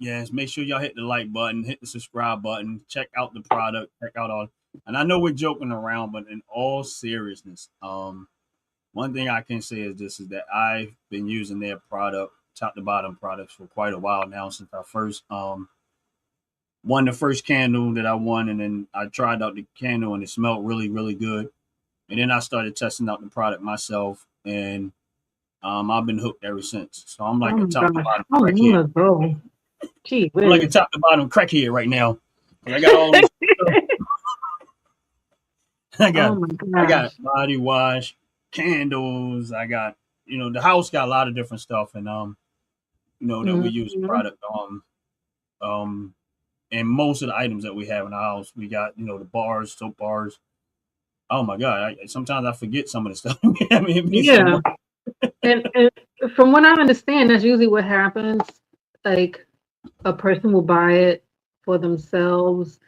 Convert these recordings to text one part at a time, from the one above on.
Yes, make sure y'all hit the like button, hit the subscribe button, check out the product, check out all. And I know we're joking around, but in all seriousness, one thing I can say is this: is that I've been using their product, top to bottom products, for quite a while now. Since I first won the first candle that I won, and then I tried out the candle, and it smelled really, really good. And then I started testing out the product myself, and I've been hooked ever since. So I'm Oh like a my top to gosh. bottom I crackhead. wanna go. Gee I'm like a whiz. top to bottom crackhead right now. I got all this stuff. I Oh got my I got gosh. body wash, candles. I got the house got a lot of different stuff, and that we use Mhm. product um and most of the items that we have in the house, we got the bars, soap bars. Oh my god! Sometimes I forget some of the stuff. I mean, it be so Yeah. much. And from what I understand, that's usually what happens. Like a person will buy it for themselves,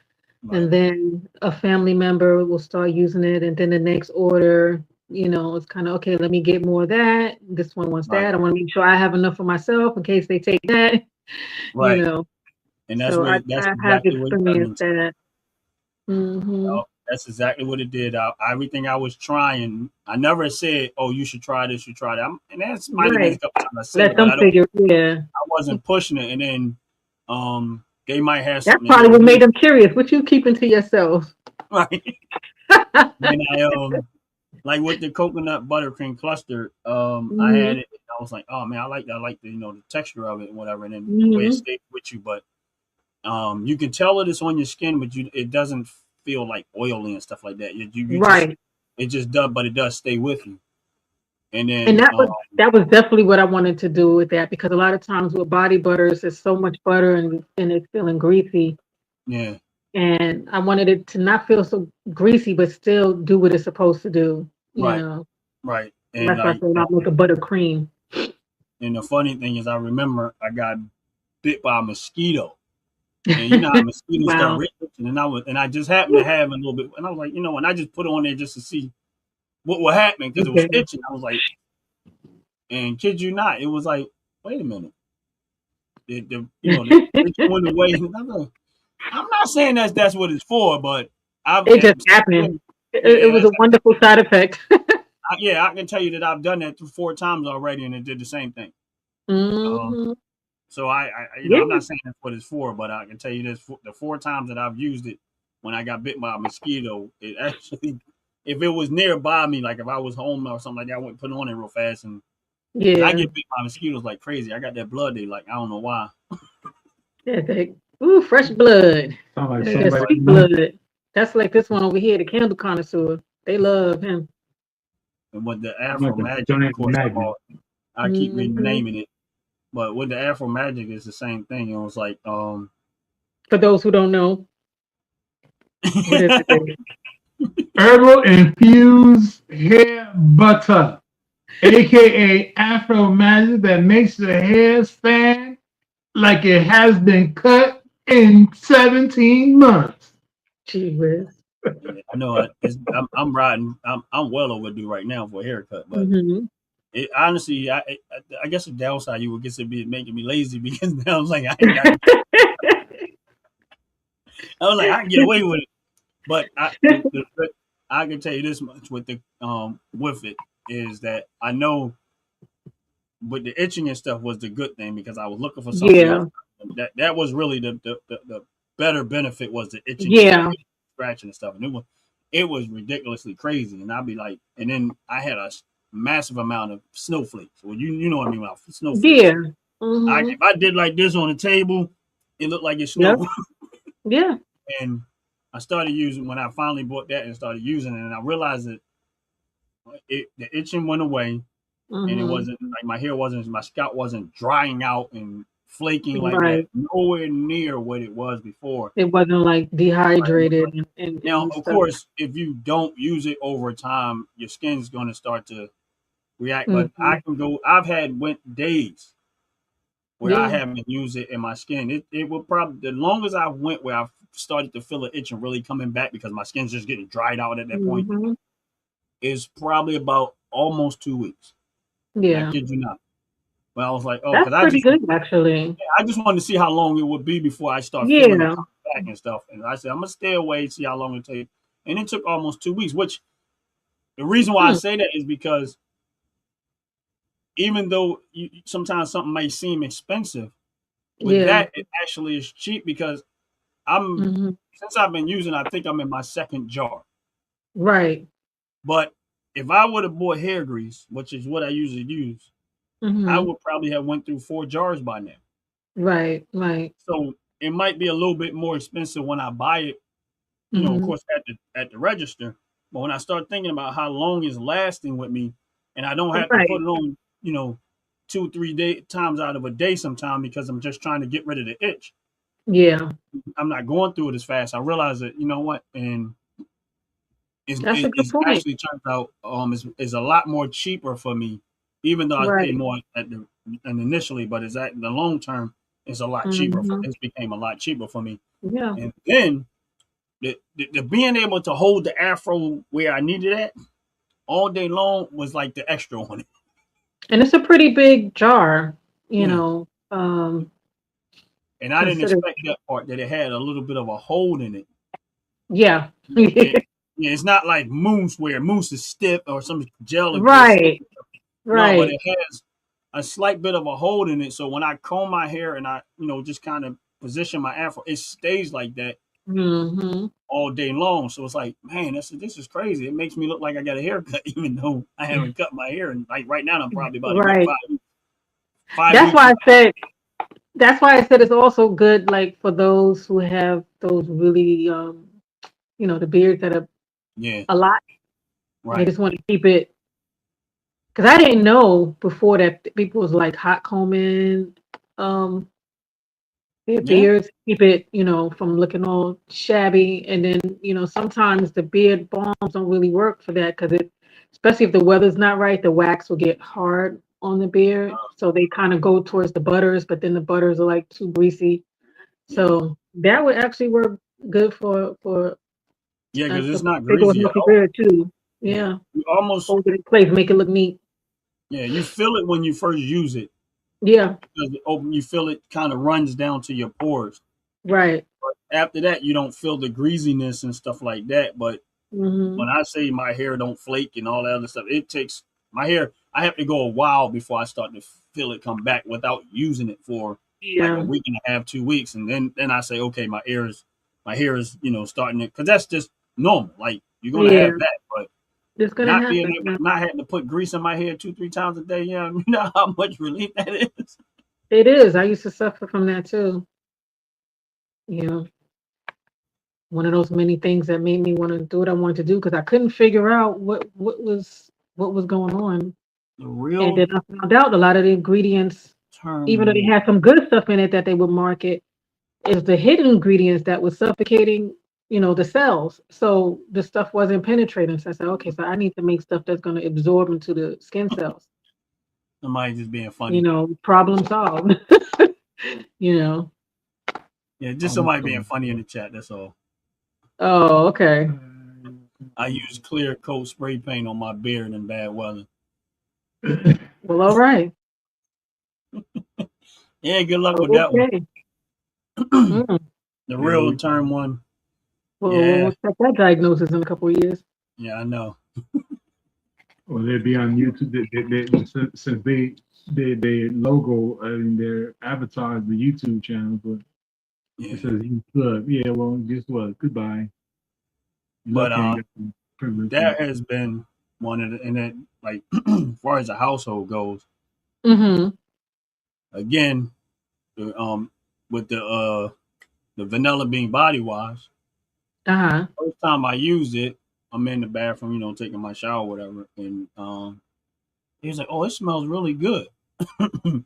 Right, and then a family member will start using it, and then the next order, it's kind of okay. Let me get more of that. This one wants right, that. I want to make sure I have enough for myself in case they take that. You right. know. And that's So what I, that's I have exactly what it turned experienced into. that. Hmm. That's exactly what it did. Everything I was trying, I never said, "Oh, you should try this. You try that." And that's might have been a Right. couple times I said Let it, but them figure. Yeah. I wasn't pushing it. And then, they might have That's something that they probably what made need, them curious. What you keeping to yourself? right? Then like with the coconut buttercream cluster, I Hmm. had it. I was like, "Oh man, I like that. I like the texture of it and whatever." And then the way it Hmm. stayed with you, but you can tell it is on your skin, but it doesn't feel like oily and stuff like that. You just Right. it just does, but it does stay with you. And And then that was definitely what I wanted to do with that because a lot of times with body butters, there's so much butter and it's feeling greasy. yeah, And I wanted it to not feel so greasy, but still do what it's supposed to do. You right, know, right. And that's why I like said I make a buttercream. and the funny thing is, I remember I got bit by a mosquito, and you know how mosquitoes start Wow. itching, and I just happened to have a little bit, and I was like, and I just put it on there just to see what would happen because it was Okay. itching. I was like, and kid you not, it was like, wait a minute, the itch went away. And I'm not saying that's what it's for, but I've It just happened. It yeah, was a wonderful side effect. yeah, I can tell you that I've done that 4 times already, and it did the same thing. Um, Hmm. so I'm Yeah. not saying that's what it's for, but I can tell you this: the 4 times that I've used it, when I got bit by a mosquito, it actually, if it was nearby me, like if I was home or something like that, I wouldn't put it on it real fast, and because I Yeah. get bit by mosquitoes like crazy, I got that blood. They like I don't know why. Yeah. Ooh, fresh blood. Sound like That somebody Right. you sweet know. blood. That's like this one over here, the candle connoisseur. They love him. And with the I'm Afro like the Magic, of Johnny course, Magic. I keep Hmm. renaming it. But with the Afro Magic, it's the same thing. It was like, For those who don't know, what is it? Herbal infused hair butter, aka Afro Magic, that makes the hair stand like it has been cut in 17 months. Gee whiz. yeah, I know I'm riding. I'm well overdue right now for a haircut. But Hmm. it honestly, I guess the downside you would guess it be making me lazy because now I was like, I ain't got. I was like, I can get away with it. But I can tell you this much with it is that I know with the itching and stuff was the good thing because I was looking for something else. Yeah. That was really the better benefit was the itching and Yeah. scratching and stuff, and it was ridiculously crazy. And I'd be like, and then I had a massive amount of snowflakes. Well, you know what I mean about snowflakes. Yeah. Hmm. If I did like this on the table, it looked like it Yep. snowed. Yeah. And I started using when I finally bought that and started using it, and I realized that the itching went away, and it Hmm. wasn't like my scalp wasn't drying out and flaking like that. Right. Nowhere near what it was before. It wasn't like dehydrated Now, and of stuff. course, if you don't use it over time, your skin's going to start to react. But I Hmm. can go. I've had went days where I Yeah. haven't used it in my skin. It will probably the longest I went where I started to feel the itch and really coming back because my skin's just getting dried out at that point Hmm. is probably about almost 2 weeks. I Yeah. kid you not. But I was like, oh, That's because I pretty just good, actually. wanted to see how long it would be before I start feeling it Yeah. coming back and stuff. And I said, I'm gonna stay away, see how long it takes. And it took almost 2 weeks. Which the reason why I Hmm. say that is because even though sometimes something may seem expensive, with Yeah. that it actually is cheap because I'm Hmm. since I've been using, I think I'm in my second jar. Right. But if I would have bought hair grease, which is what I usually use, I Hmm. would probably have went through 4 jars by now. Right. Right. So it might be a little bit more expensive when I buy it, of Hmm. course at the register. But when I start thinking about how long it's lasting with me, and I don't have to put Right. it on, 2, 3 times out of a day sometime because I'm just trying to get rid of the itch. Yeah. I'm not going through it as fast. I realize that you know what, and That's a good it's point. actually turns out is a lot more cheaper for me, even though I pay Right. more at the and initially, but it's at the long term it's a lot cheaper. Hmm. It's became a lot cheaper for me, Yeah. and then the being able to hold the afro where I needed it all day long was like the extra on it. And it's a pretty big jar, you Yeah, know, and I didn't consider. expect that part that it had a little bit of a hole in it. Yeah. It yeah, it's not like mousse where mousse is stiff or some gel is real stiff. Right. No, but Right. it has a slight bit of a hold in it. So when I comb my hair and I, just kind of position my afro, it stays like that Hmm. all day long. So it's like, man, this is crazy. It makes me look like I got a haircut, even though I haven't cut my hair. And like right now, I'm probably about a good Right. 5 weeks. 5 That's weeks. why I said. That's why I said it's also good, like for those who have those really, the beards that are Yeah, a lot. And they right. just want to keep it. Because I didn't know before that people was like hot combing, um, their Yeah. beards, keep it, from looking all shabby. And then, sometimes the beard balms don't really work for that because especially if the weather's not right, the wax will get hard on the beard. So they kind of go towards the butters, but then the butters are like too greasy. Yeah. So that would actually work good for Yeah, a, because a it's not big old greasy at healthy all. beard too. Yeah. Yeah, You almost, hold it in place, make it look neat. you feel it when you first use it. Yeah, Because you feel it kind of runs down to your pores. right. After that, you don't feel the greasiness and stuff like that. But Hmm. when I say my hair don't flake and all that other stuff, it takes my hair. I have to go a while before I start to feel it come back without using it for like a Yeah, week and a half, 2 weeks, and then I say, okay, my hair is starting to because that's just normal. Like you're gonna yeah. have that, but It's gonna not being happen. able, Yeah. not having to put grease in my hair 2, 3 times a day. Yeah, you know how much relief that is. It is. I used to suffer from that too. You know, one of those many things that made me want to do what I wanted to do because I couldn't figure out what was going on. The And real then I found out a lot of the ingredients, even though they term, had some good stuff in it that they would market, is the hidden ingredients that was suffocating, the cells. So the stuff wasn't penetrating. So I said, okay, so I need to make stuff that's going to absorb into the skin cells. somebody just being funny. Problem solved. you know. Yeah, just somebody being Also, funny in the chat. That's all. Oh, okay. I use clear coat spray paint on my beard in bad weather. Well, all right. Yeah, good luck with that one. Okay. Mm. The yeah, real term one. Well, Yeah, we'll check that diagnosis in a couple of years. yeah, I know. or they'd be on YouTube. Since they logo and their avatar is the YouTube channel, but it Yeah, says you club. Yeah, well, guess what? Goodbye. You but lucky I ain't got some privilege. that has been one of the and that like as far as the household goes. Mm-hmm. Again, the, with the vanilla bean body wash. Uh-huh. First time I used it, I'm in the bathroom, taking my shower, or whatever, and he was like, "Oh, it smells really good." I'm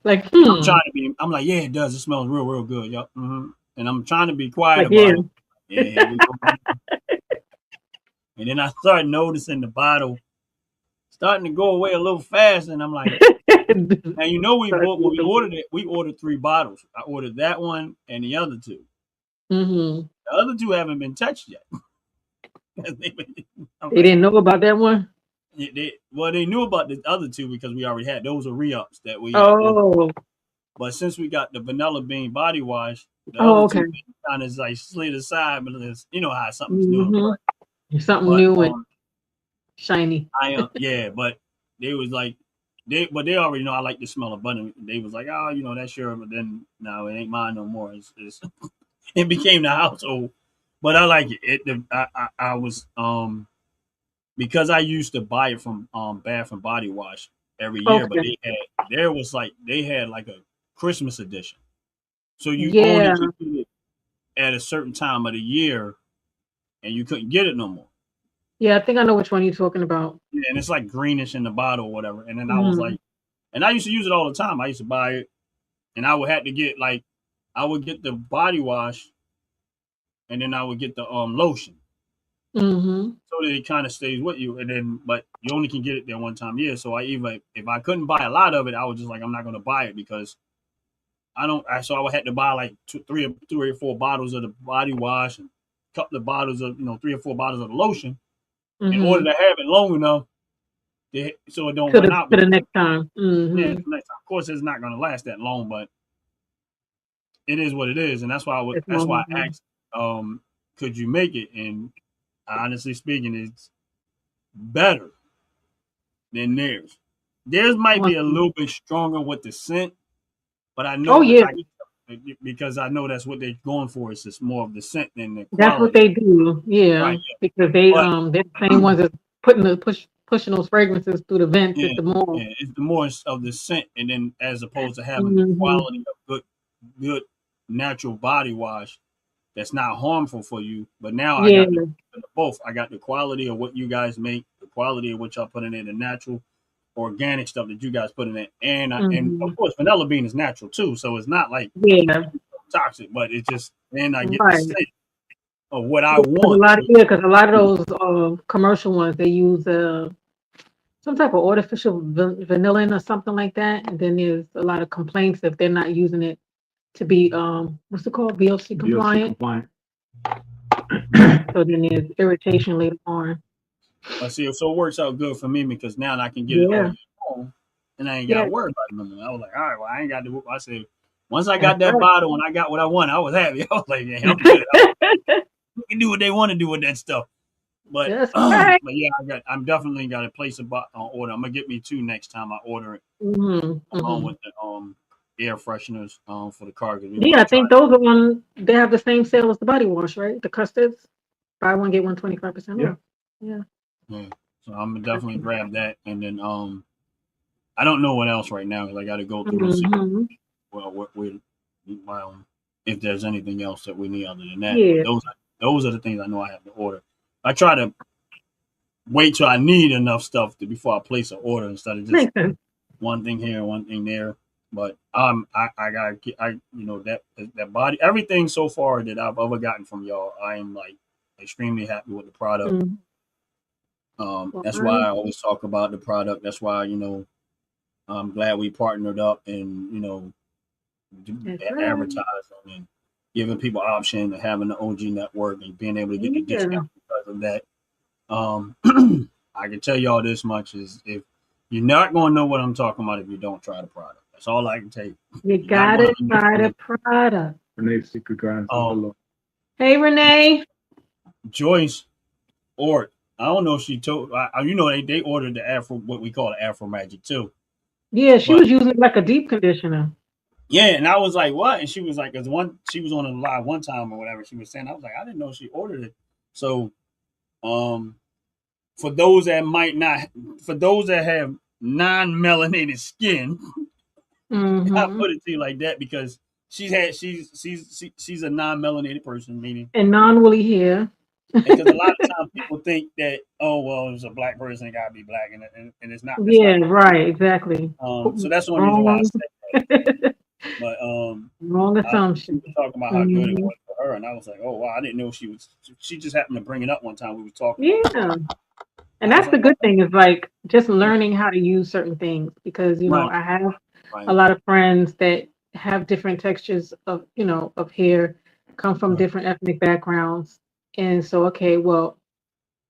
Like, trying to be. I'm like, "Yeah, it does. It smells real, real good." Yep. And I'm trying to be quiet like, yeah. about it. Yeah, here we go. And then I started noticing the bottle starting to go away a little fast, and I'm like, "Now we bought when we ordered it. We ordered 3 bottles. I ordered that one and the other two. Mm-hmm. The other two haven't been touched yet." I'm They like, didn't know about that one. they knew about the other two because we already had those are re-ups that we had. Oh, But since we got the vanilla bean body wash, the other oh, two okay. kind of like slid aside, but you know how something's new and fresh. Something But new and shiny. yeah, but they was like they already know I like the smell of butter. They was like, oh, that's sure, but then no, it ain't mine no more. It's it became the household. But I like it. I was because I used to buy it from Bath and Body Wash every year, but Okay. they had like a Christmas edition. So you only Yeah. could get it at a certain time of the year and you couldn't get it no more. Yeah, I think I know which one you're talking about. Yeah, and it's like greenish in the bottle or whatever. And then I was Mhm. like, and I used to use it all the time. I used to buy it and I would have to get like I would get the body wash and then I would get the lotion. Mhm. So that it kind of stays with you. And then but you only can get it there one time a year. So I even if I couldn't buy a lot of it, I was just like I'm not gonna buy it because I don't so I would have to buy like three or four bottles of the body wash and a couple of bottles of 3 or 4 bottles of the lotion in order Mhm. to have it long enough so it don't To run the out. to Because the next time. yeah, Mhm. next time. Of course, it's not going to last that long, but it is what it is, and that's why It's that's why I long. asked, could you make it? And honestly speaking, it's better than theirs. Theirs might be a Awesome. little bit stronger with the scent, but I Oh know yeah, because I know that's what they're going for. It's just more of the scent than the that's what quality, they do. right? Yeah, Yeah. because But they're the same ones that's pushing those fragrances through the vents yeah, at the mall. yeah, it's the more of the scent, and then as opposed to having the Mhm. quality of good natural body wash that's not harmful for you. But now I Yeah. got both. I got the quality of what you guys make, the quality of what y'all putting in, the natural, organic stuff that you guys put in it, and of Mhm. course vanilla bean is natural too, so it's not like Yeah. toxic, but it's just then I get the Right. scent of what I Yeah, because want. a lot of those commercial ones they use some type of artificial vanilla or something like that, and then there's a lot of complaints if they're not using it to be what's it called, VOC DLC compliant. compliant. So then there's irritation later on. But see, so it works out good for me because now I can get it all Yeah, year long, and I ain't got to yeah, worry about it no more. I was like, all right, well, I ain't got to. I said, once I that's got that right. bottle and I got what I want, I was happy. I was like, yeah, I'm good. You can do what they want to do with that stuff. But That's right. but yeah, I'm definitely got to place a order. I'm gonna get me two next time I order it, Hmm. along Hmm. with the air fresheners for the car because we Yeah, want I to try. think those are one. They have the same sale as the body wash, right? The custards, buy one get one 25% Yeah. off. Yeah. Yeah, so I'm gonna definitely grab that, and then I don't know what else right now because I got to go through and see Hmm. what we if there's anything else that we need other than that. But Yeah. those are the things I know I have to order. I try to wait till I need enough stuff before I place an order instead of just Makes sense. one thing here, one thing there. But I got that body everything so far that I've ever gotten from y'all, I am like extremely happy with the product. Mhm. Well, That's why I always talk about the product. That's why I'm glad we partnered up and that's right. advertising and giving people option of having the OG network and being able to get the Yeah. discount because of that. Um, I can tell y'all this much is if you're not going to know what I'm talking about if you don't try the product. That's all I can tell you. You You're not going gotta to try the understand. product. Renee's secret guidance is Um, below. Hey, Renee. Joyce or I don't know if she told they ordered the Afro what we call the Afro Magic too, Yeah, she but was using it like a deep conditioner. yeah, and I was like, what? And she was like, because she was on a live one time or whatever. She was saying, I was like, I didn't know she ordered it. So, um, for those that might not, for those that have non-melanated skin, I Hmm. put it to you like that because she's a non-melanated person, meaning, And non-woolly hair. because a lot of times people think that it's a black person, it gotta be black, and it's not. That's not Yeah, right, exactly. So that's the only reason why I Wrong, said that. But wrong she assumption. was talking about how good it Hmm. was for her, and I was like, oh wow, I didn't know she was. She just happened to bring it up one time. We was talking about it. Yeah. And I was that's the like, good thing is like just yeah, learning how to use certain things because, right, I have a right, lot of friends that have different textures of, of hair, come from right, different ethnic backgrounds. And so, okay, well,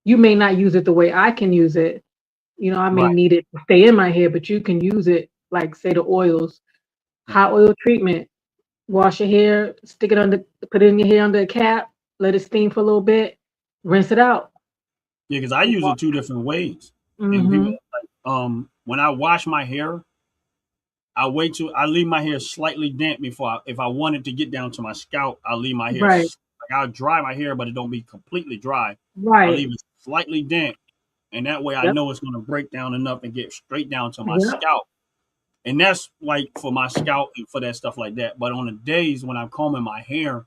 you may not use it the way I can use it, I may Right. need it to stay in my hair, but you can use it like say the oils, Right. hot oil treatment. Wash your hair, stick it under, put it in your hair under a cap, let it steam for a little bit, rinse it out. Yeah, because I use it two different ways. And people Mm-hmm. like when I wash my hair, I leave my hair slightly damp before if I wanted to get down to my scalp, I'll leave my hair Right, like I'll dry my hair, but it don't be completely dry. I'll right. leave it slightly damp, and that way I Yep, know it's gonna break down enough and get straight down to my yep. scalp. And that's like for my scalp and for that stuff like that. But on the days when I'm combing my hair,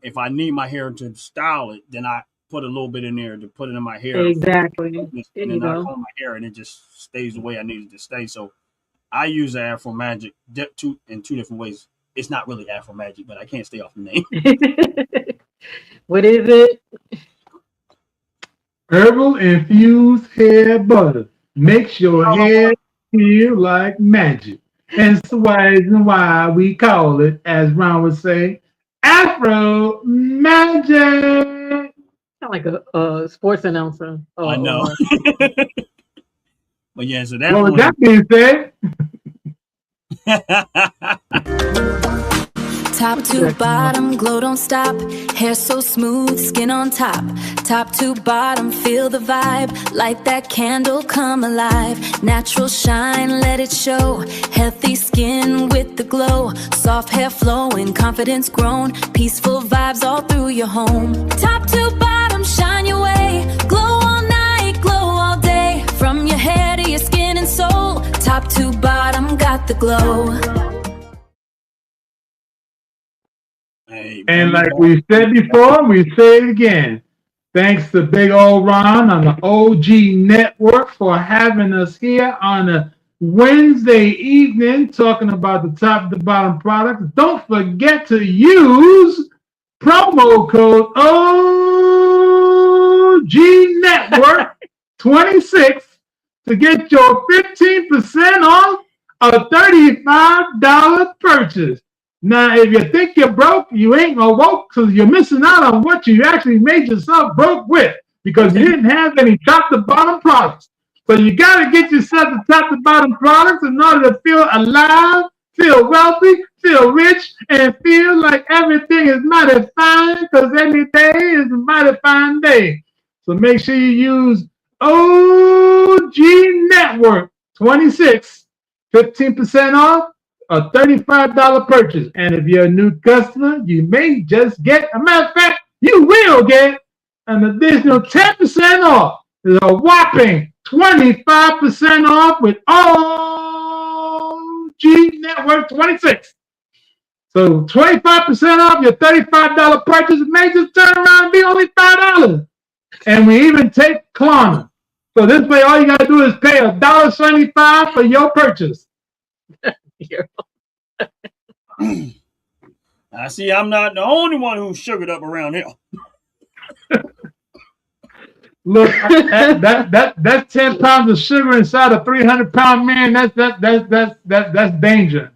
if I need my hair to style it, then I put a little bit in there to put it in my hair for Exactly. There and you then I go. comb my hair and it just stays the way I need it to stay. So I use the Afro Magic in two different ways. It's not really Afro Magic, but I can't stay off the name. What is it? Herbal infused hair butter makes your hair feel like magic. And so why we call it, as Ron would say, Afro Magic. Sound like a sports announcer. I know. Or But yeah, so that Well, with one. that being said, Top to bottom, glow don't stop. Hair so smooth, skin on top. Top to bottom, feel the vibe. Light that candle, come alive. Natural shine, let it show. Healthy skin with the glow. Soft hair flowing, confidence grown. Peaceful vibes all through your home. Top to bottom, shine your way. Glow all night, glow all day. From your hair to your skin and soul. Top to bottom, got the glow. Hey, and bring it like back. we said before, we say it again. Thanks to Big Old Ron on the OG Network for having us here on a Wednesday evening talking about the top to bottom products. Don't forget to use promo code OG Network 26 to get your 15% off a $35 purchase. Now, if you think you're broke, you ain't no woke because you're missing out on what you actually made yourself broke with because you didn't have any top to bottom products. So you got to get yourself the top to bottom products in order to feel alive, feel wealthy, feel rich, and feel like everything is mighty fine because every day is a mighty fine day. So make sure you use OG Network 26, 15% off a $35 purchase. And if you're a new customer, you may just get, a matter of fact, you will get an additional 10% off. There's a whopping 25% off with OG Network 26. So 25% off your $35 purchase may just turn around and be only $5. And we even take Klarna. So this way, all you got to do is pay $1.75 for your purchase. I see I'm not the only one who's sugared up around here. Look, that's 10 pounds of sugar inside a 300-pound man. That's danger.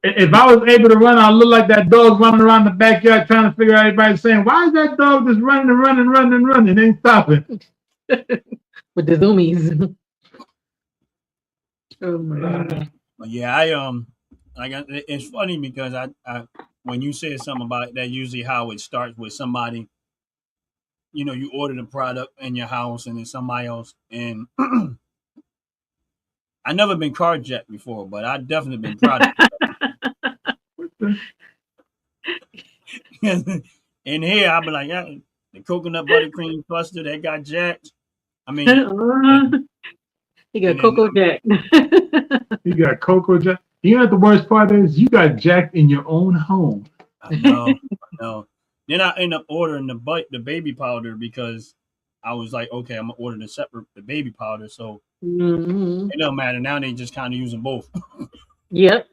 If I was able to run, I'd look like that dog running around the backyard trying to figure out everybody saying, why is that dog just running and running, running and running? Ain't stopping. with the zoomies. Oh my God. But yeah, it's funny because I when you said something about that, usually how it starts with somebody, you order the product in your house and then somebody else, and I never been carjacked before, but I definitely been product. In here, I'll be like, yeah, the coconut buttercream cluster that got jacked. I mean, He got and then Cocoa Jack. You got Cocoa Jack. You know what the worst part is? You got jacked in your own home. I know. Then I end up ordering the baby powder because I was like, okay, I'm gonna order the baby powder, so Hmm. it doesn't matter. Now they just kind of using both. Yep.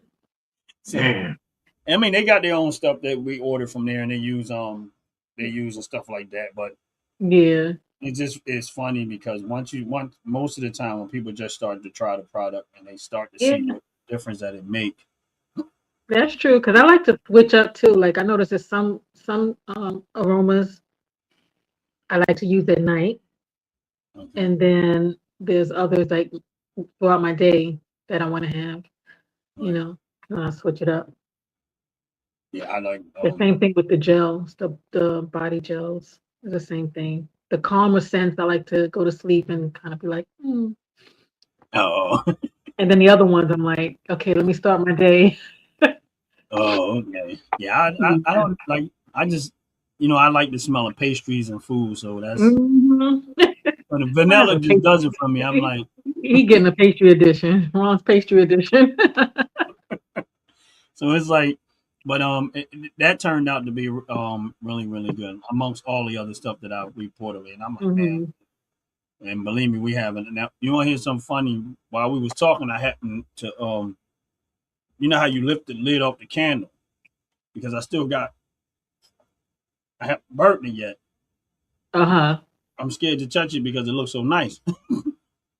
So, Damn. I mean, they got their own stuff that we order from there, and they use and stuff like that. But Yeah. it's funny because once most of the time when people just start to try the product and they start to Yeah. see what difference that it make. That's true. Because I like to switch up too. Like I notice there's some aromas I like to use at night. Okay. and then there's others like throughout my day that I want to have. You Right. know, and I switch it up. Yeah, I like The same thing with the gels, the body gels. It's the same thing. The calmer sense, I like to go to sleep and kind of be like, hmm. oh And then the other ones, I'm like, okay, let me start my day. oh okay. Yeah, I Yeah. don't like I just I like the smell of pastries and food, so that's Hmm. when the I have vanilla a just pastry. does it for me. I'm like, He getting a pastry edition. Ron's pastry edition. so it's like, but that turned out to be really really good amongst all the other stuff that I reported. And I'm like, man, Hmm. and believe me, we haven't. Now you want to hear something funny? While we was talking, I happened to you know how you lift the lid off the candle because I haven't burnt it yet. Uh-huh. I'm scared to touch it because it looks so nice.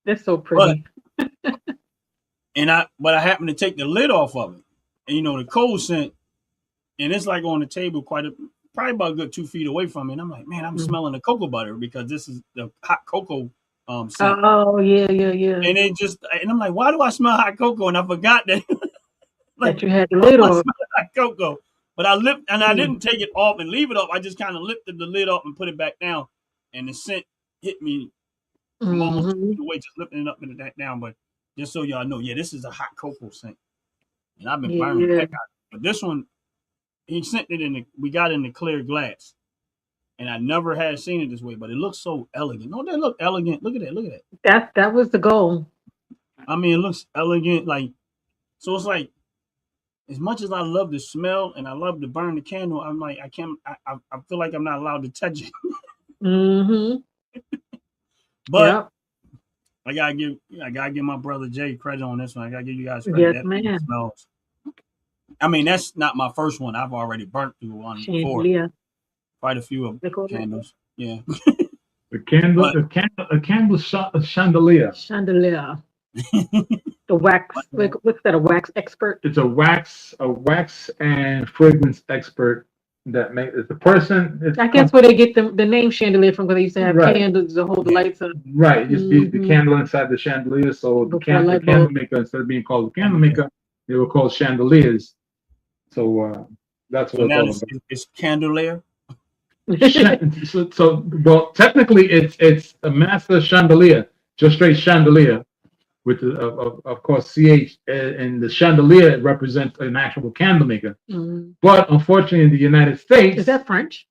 That's so But pretty. I happened to take the lid off of it, and the cold scent, and it's like on the table probably about a good 2 feet away from me. And I'm like, man, I'm Mhm. smelling the cocoa butter because this is the hot cocoa scent. Oh, yeah, yeah, yeah. And I'm like, why do I smell hot cocoa? And I forgot that like That you had the why lid do I off. smell hot cocoa? But I Mm. didn't take it off and leave it off. I just kind of lifted the lid off and put it back down, and the scent hit me from almost 2 feet Hmm. away, just lifting it up and back down. But just so y'all know, yeah, this is a hot cocoa scent, and I've been burning the Yeah. heck out of it. But this one, he sent it we got it in the clear glass, and I never had seen it this way. But it looks so elegant. Don't that look elegant? Look at that. Look at that. That was the goal. I mean, it looks elegant. Like so, it's like as much as I love the smell and I love to burn the candle, I'm like I can't. I feel like I'm not allowed to touch it. Hmm. But Yep. I gotta give my brother Jay credit on this one. I gotta give you guys credit. Yes, That thing man. smells. I mean, that's not my first one. I've already burnt through one before. Chandelier. Quite a few of They call it candles. Yeah. The But candle, a chandelier. chandelier. The wax. What's that? A wax expert? It's a wax and fragrance expert that makes it's the person. It's I guess where they get the name chandelier from because they used to have right, candles to hold the lights up. right. Just the Hmm. candle inside the chandelier. So Before a the light candle bulb. maker, instead of being called the candle candle. maker, they were called chandeliers. So that's So what it's now all it's, about. it's candelier. Well, technically, it's a master chandelier, just straight chandelier, with of course ch, and the chandelier represents an actual candle maker. Mm. But unfortunately, in the United Is States, that French?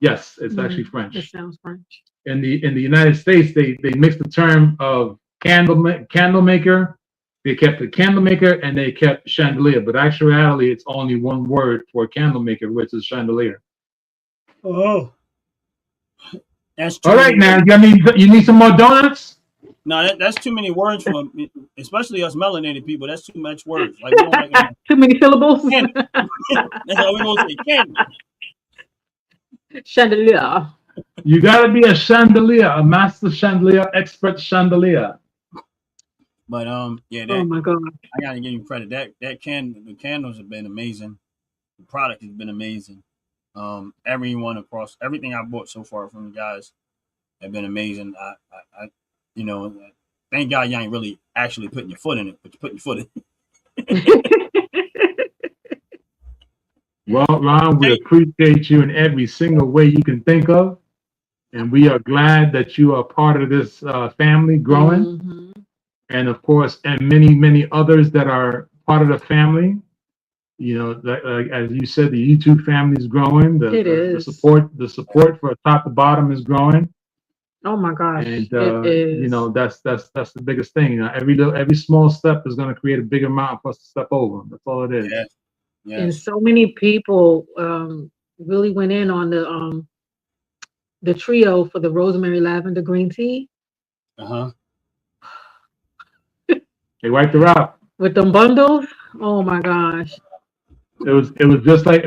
yes, it's actually Mm. It French. sounds French. In the United States, they mixed the term of candle maker. They kept the candle maker and they kept chandelier, but actually, it's only one word for candle maker, which is chandelier. Oh, that's too All right, many now words. you need some more donuts. No, that's too many words for me, especially us melanated people. That's too much words. Like we don't recognize Too many syllables. candle. That's all we gonna say. Candle. Chandelier. You gotta be a chandelier, a master chandelier, expert chandelier. But yeah, Oh that my God. I gotta give you credit. The candles have been amazing. The product has been amazing. Everyone across everything I bought so far from you guys have been amazing. I you know, thank God you ain't really actually putting your foot in it, but you're putting your foot in Well, Ron, we it. appreciate you in every single way you can think of, and we are glad that you are part of this family growing, Mhm. and of course, and many others that are part of the family. You know, as you said, the YouTube family is growing. It The is. support for top to bottom is growing, Oh my and gosh. It you is. know that's the biggest thing. You know, every small step is going to create a bigger mountain for us to step over. That's all it is. Yes, And yes. so many people really went in on the trio for the rosemary lavender green tea Uh-huh. They wiped her out. with them bundles. Oh my gosh. It was just like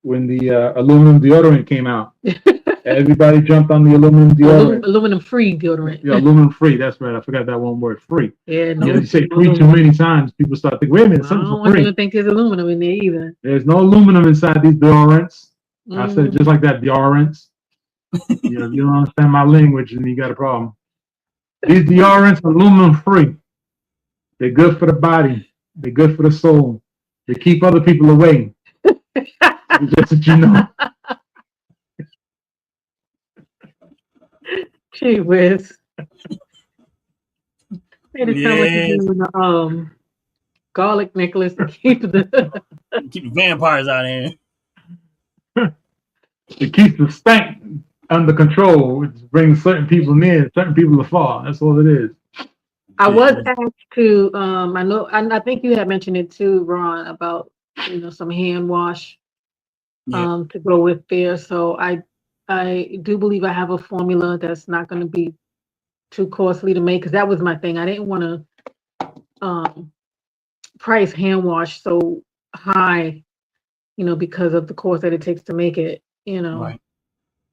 when the aluminum deodorant came out. Everybody jumped on the aluminum deodorant. Aluminum free deodorant. Yeah, aluminum free. That's right. I forgot that one word, free. Yeah, You no, know, you say no free too aluminum. many times, people start thinking, wait a minute, I something's don't for want you free. to think there's aluminum in there either. There's no aluminum inside these deodorants. I said Mm. just like that, deodorants. Yeah, if you don't understand my language, then you got a problem. These deodorants are aluminum free. They're good for the body. They're good for the soul. They keep other people away. Just that you know. Gee whiz. Made it sound like you're Yes, doing the garlic necklace to keep the keep the vampires out of here. It keeps the stank under control. It brings certain people near, certain people afar. That's all it is. I was Yeah, asked to I know I think you had mentioned it too, Ron, about some hand wash yeah, to go with there. So I do believe I have a formula that's not going to be too costly to make, because that was my thing. I didn't want to price hand wash so high, because of the cost that it takes to make it, right.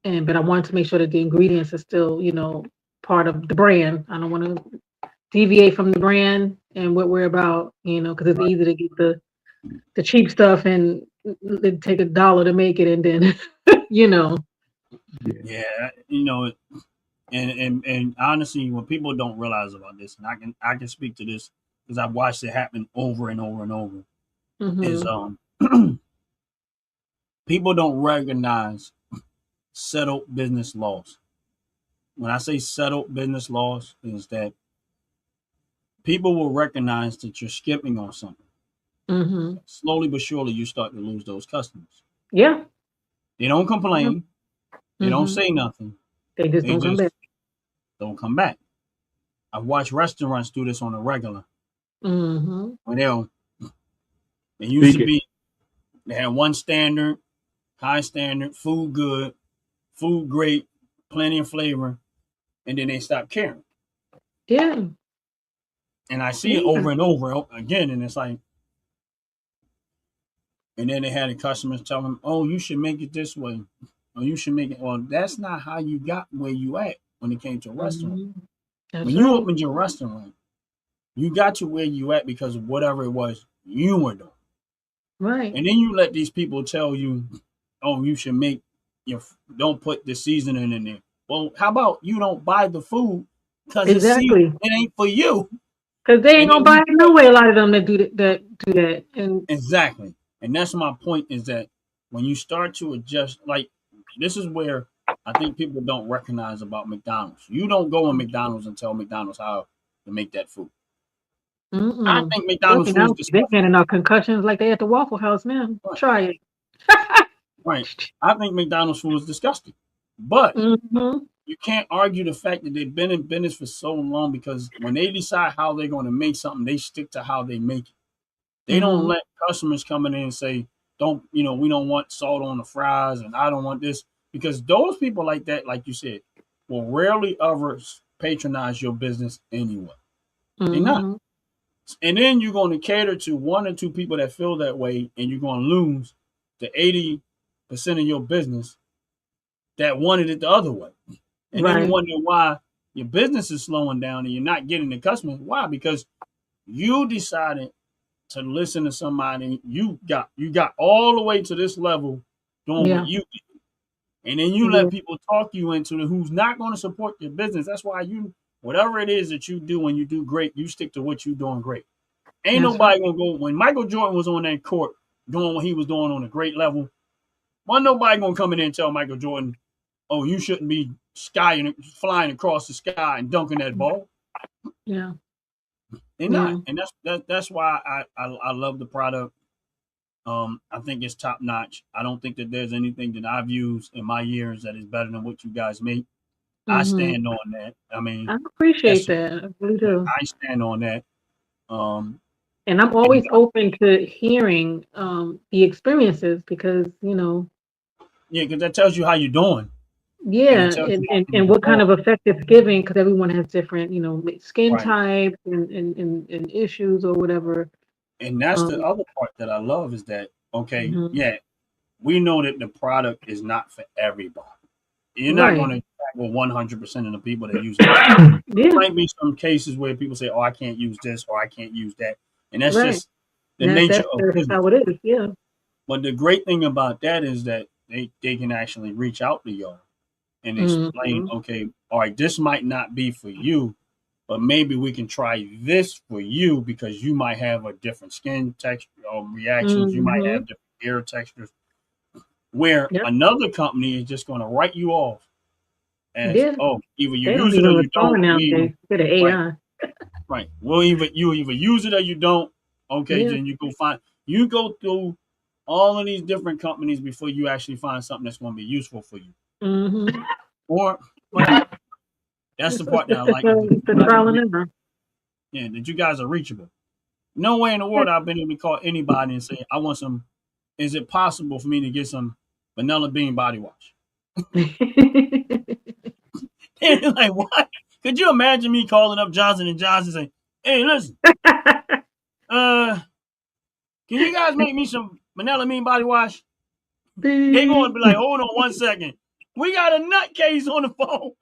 but I wanted to make sure that the ingredients are still, part of the brand. I don't want to deviate from the brand and what we're about, because it's Right. easy to get the cheap stuff and it take $1 to make it, and then you know. Yeah. Yeah, and honestly, what people don't realize about this, and I can speak to this because I've watched it happen over and over and over, is Hmm. people don't recognize settled business laws. When I say settled business laws, is that people will recognize that you're skipping on something. Hmm. Slowly but surely, you start to lose those customers. Yeah. They don't Yeah. complain. They don't Hmm. say nothing. They just They don't come just back. don't come back. I've watched restaurants do this on a regular. Hmm. When they used Speak to it. be, they had one standard, high standard, food good, food great, plenty of flavor, and then they stopped caring. Yeah. And I see it Yeah. over and over again, and it's like, and then they had the customers tell them, "Oh, you should make it this way, or you should make it." Well, that's not how you got where you at when it came to a restaurant. Hmm. That's When you right. opened your restaurant, you got to where you at because of whatever it was you were doing. Right. And then you let these people tell you, "Oh, you should make your don't put the seasoning in there." Well, how about you don't buy the food because it's seasoned? Exactly. It ain't for you. Because they ain't And gonna then buy you it no way. A lot of them that do that, and exactly, and that's my point is that when you start to adjust, like this is where I think people don't recognize about McDonald's. You don't go in McDonald's and tell McDonald's how to make that food. I mm-mm. think Look, McDonald's food is now they disgusting. handing out concussions like they at the Waffle House now. Right, Try it. right. I think McDonald's food is disgusting, but Hmm. you can't argue the fact that they've been in business for so long because when they decide how they're going to make something, they stick to how they make it. They don't Hmm. let customers come in and say, "Don't we don't want salt on the fries," and "I don't want this," because those people like that, like you said, will rarely ever patronize your business anyway. They not, Hmm. and then you're going to cater to one or two people that feel that way, and you're going to lose the 80% of your business that wanted it the other way. And then you Right. wonder why your business is slowing down and you're not getting the customers. Why? Because you decided to listen to somebody. You got all the way to this level doing what Yeah. you did. And then you let Yeah. people talk you into it who's not going to support your business. That's why you whatever it is that you do when you do great, you stick to what you're doing great. Ain't That's right. nobody gonna go when Michael Jordan was on that court doing what he was doing on a great level. Wasn't nobody gonna come in there and tell Michael Jordan, "Oh, you shouldn't be flying across the sky and dunking that ball." Yeah. They're not, Yeah. and that's why I love the product. I think it's top notch. I don't think that there's anything that I've used in my years that is better than what you guys make. I Hmm. stand on that. I mean, I appreciate that's that. I really do. I stand on that. Um, And I'm and always open to hearing the experiences, because, yeah, because that tells you how you're doing, and it yeah, tells you and, how and, things and what kind evolve. of effect it's giving, because everyone has different, skin Right, types and issues or whatever. and that's the Um, other part that I love is that okay, mhm. yeah, we know that the product is not for everybody. You're not going Right. to tackle 100% of the people that use it. There Yeah. might be some cases where people say, "Oh, I can't use this or I can't use that," and that's Right. just the That's nature that's of that's business. how it is. Yeah. But the great thing about that is that they can actually reach out to y'all and explain, Mm-hmm. okay, all right, this might not be for you, but maybe we can try this for you because you might have a different skin texture or reactions. You might Mm-hmm. have different hair textures. Where Yep. another company is just going to write you off as, Yeah. oh, either you They don't use it or even you don't. respond nowadays to the Right, AI. right. You either use it or you don't. Okay, Yeah. then you go through all of these different companies before you actually find something that's going to be useful for you. Mm-hmm. Or, but that's the part that I like. It's a trial and error. Yeah, that you guys are reachable. No way in the world I've been able to call anybody and say, I want some. Is it possible for me to get some vanilla bean body wash? And they're like, what? Could you imagine me calling up Johnson and Johnson and saying, hey, listen, uh, can you guys make me some vanilla bean body wash? They going to be like, hold on 1 second. We got a nutcase on the phone.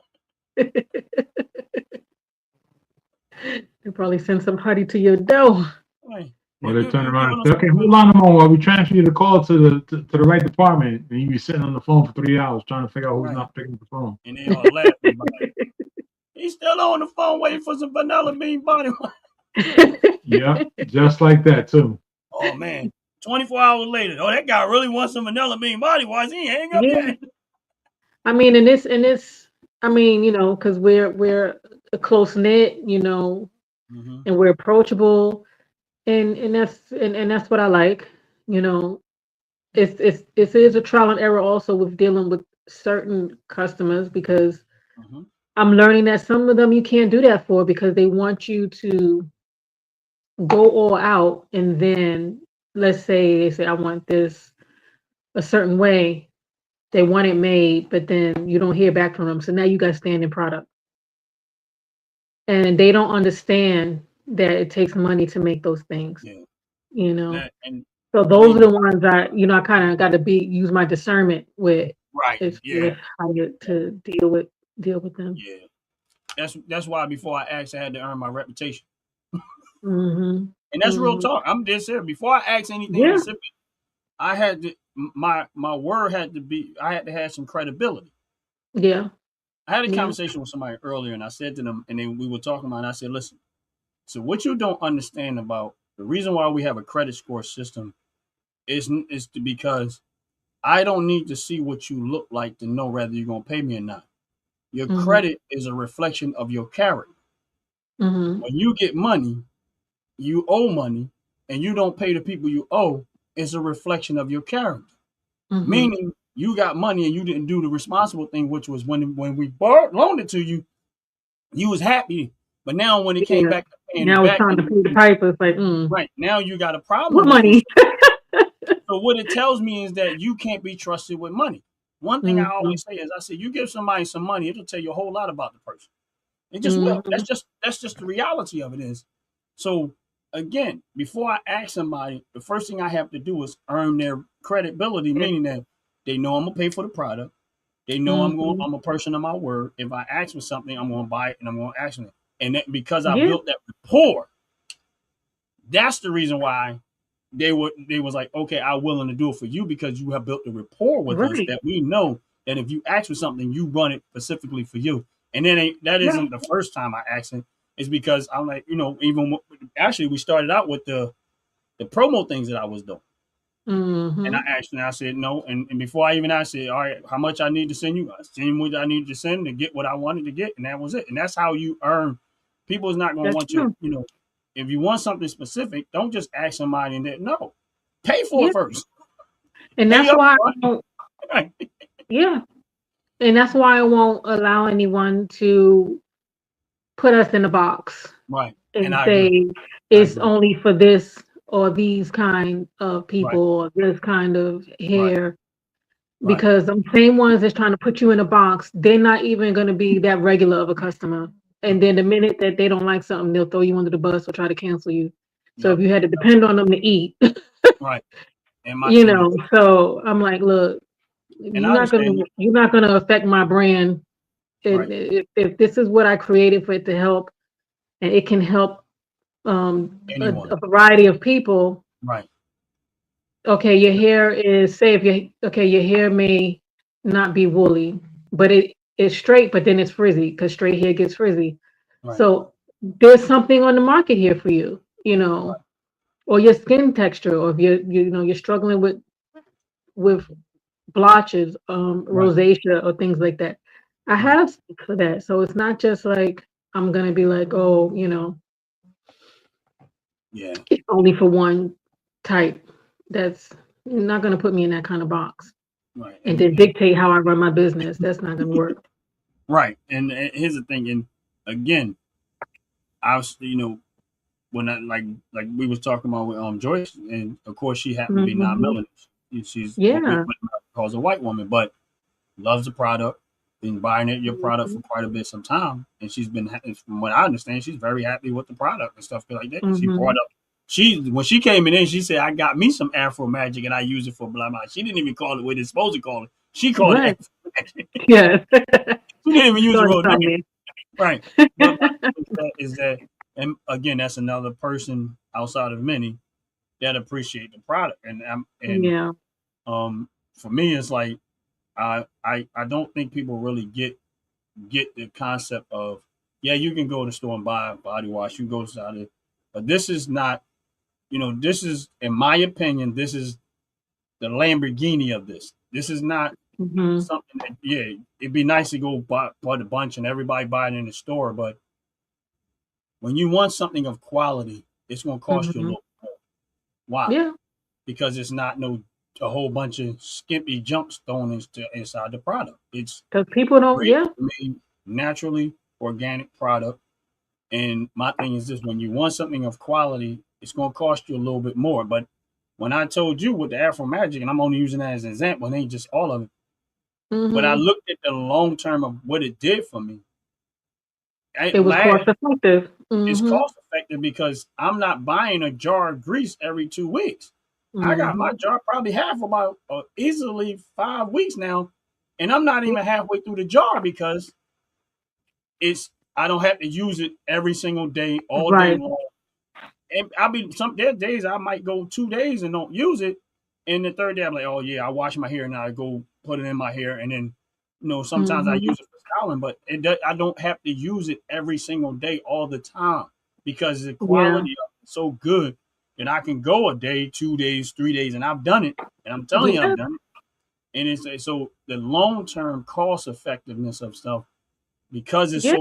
They probably send some honey to your door. Right. Or You, they you, turn you around giving and us say, okay, hold on a moment while we transfer you the call to the right department. And you be sitting on the phone for 3 hours trying to figure out who's right. not picking up the phone. And they are laughing about it. He's still on the phone waiting for some vanilla bean body wash. Yeah, just like that too. Oh man, 24 hours later. Oh, that guy really wants some vanilla bean body wash. He ain't hang up Yeah. yet. I mean, I mean, because we're a close knit, Mm-hmm. and we're approachable, and that's what I like. You know, it is a trial and error also with dealing with certain customers because Mm-hmm. I'm learning that some of them you can't do that for because they want you to go all out, and then let's say they say I want this a certain way, they want it made, but then you don't hear back from them, so now you got standing product, and they don't understand that it takes money to make those things, Yeah. you know. And So those are believe the me, ones I kind of got to be use my discernment with right. as Yeah. with how to deal with them. Yeah. That's why before I asked, I had to earn my reputation. Mhm. And that's real Mhm. talk. I'm dead serious. Before I asked anything Yeah. specific, I had to my word had to be. I had to have some credibility. Yeah. I had a Yeah. conversation with somebody earlier, and I said to them, and then we were talking about. It, and I said, listen. So what you don't understand about the reason why we have a credit score system is because I don't need to see what you look like to know whether you're gonna pay me or not. Your Mhm. credit is a reflection of your character. Mhm. When you get money, you owe money, and you don't pay the people you owe, it's a reflection of your character. Mhm. Meaning you got money and you didn't do the responsible thing, which was when we loaned it to you, you was happy. But now when it came Yeah. back to paying it Now it's back, time to pay the piper. It's like, right now you got a problem what with it. money? So what it tells me is that you can't be trusted with money. One thing I Mhm. always say is I say you give somebody some money, it'll tell you a whole lot about the person. It just will. Mhm. That's just the reality of it is. So again, before I ask somebody, the first thing I have to do is earn their credibility, Yeah. meaning that they know I'm gonna pay for the product. They know Mhm. I'm a person of my word. If I ask for something, I'm gonna buy it and I'm gonna ask them. And that, because I Yeah. built that rapport, that's the reason why they was like, okay, I'm willing to do it for you because you have built a rapport with us Right. that we know that if you ask for something, you run it specifically for you. And then that Yeah. isn't the first time I asked him. It's because I'm like, even actually we started out with the promo things that I was doing. And I Mhm. asked and I said no. And before I even asked, I said, all right, how much I need to send you? I sent what I needed to send to get what I wanted to get. And that was it. And that's how you earn. People is not going to That's want you, true. if you want something specific, don't just ask somebody and then no, pay for it Yeah. first. And Pay that's up why I front. don't, Right. yeah. And that's why I won't allow anyone to put us in a box Right. And and I agree. say I it's agree. only for this or these kind of Right. people or this kind of Right. hair. Right. Because the same ones that's trying to put you in a box, they're not even going to be that regular of a customer. And then the minute that they don't like something, they'll throw you under the bus or try to cancel you. So if Yep. you had to depend on them to eat, Right. And my and so I'm like, look, and I understand that. you're not gonna affect my brand. Right. And if this is what I created for it to help, and it can help Anyone. a variety of people. Right. Okay, your hair is say if your okay, your hair may not be woolly, but it's straight, but then it's frizzy because straight hair gets frizzy. Right. So there's something on the market here for you, Right. or your skin texture, or if you're struggling with blotches, Right. rosacea, or things like that. I Right. have stuff for that, so it's not just like I'm gonna be like, oh, Yeah. it's only for one type. That's not gonna put me in that kind of box Right. and then dictate how I run my business. That's not gonna work. Right. And here's the thing. And again, I was, when I like we was talking about with Joyce, and of course she happened to be Hmm. non-melanated. She's Yeah. calls a white woman, but loves the product. Been buying your product for Hmm. quite a bit some time, and she's been, from what I understand, she's very happy with the product and stuff like that. And she brought Hmm. up, when she came in, she said, "I got me some Afro Magic, and I use it for blah blah." She didn't even call it what it's supposed to call it. She called it Right. Afro Magic. Yes. She didn't even use the real name. Shortcoming. Right. But my thing is that, and again, that's another person outside of many that appreciate the product. And Yeah. for me, it's like I don't think people really get the concept of, yeah, you can go to the store and buy a body wash, you can go to it, but this is not, this is, in my opinion, this is the Lamborghini of this. This is not Hmm. something that, yeah, it'd be nice to go buy a bunch and everybody buy it in the store, but when you want something of quality, it's going to cost you a Hmm. little more. Why? Yeah. Because it's not a whole bunch of skimpy junk thrown inside the product. It's Because people don't. great Yeah. made naturally organic product. And my thing is this: when you want something of quality, it's going to cost you a little bit more. But when I told you with the Afro Magic, and I'm only using that as an example, it ain't just all of it. But I Hmm. looked at the long term of what it did for me. It was cost effective. It's Hmm. cost effective because I'm not buying a jar of grease every 2 weeks. I got my Hmm. jar probably half about easily 5 weeks now, and I'm not even halfway through the jar because it's I don't have to use it every single day, all day Right. long. And there days I might go 2 days and don't use it, and the third day I'm like, oh yeah, I wash my hair and I go put it in my hair, and then sometimes I Hmm. use it for styling, but I don't have to use it every single day all the time because the Yeah. quality of it is so good that I can go a day, 2 days, 3 days, and I've done it, and I'm telling you I've Yeah. done it, and it's so the long term cost effectiveness of stuff Yeah.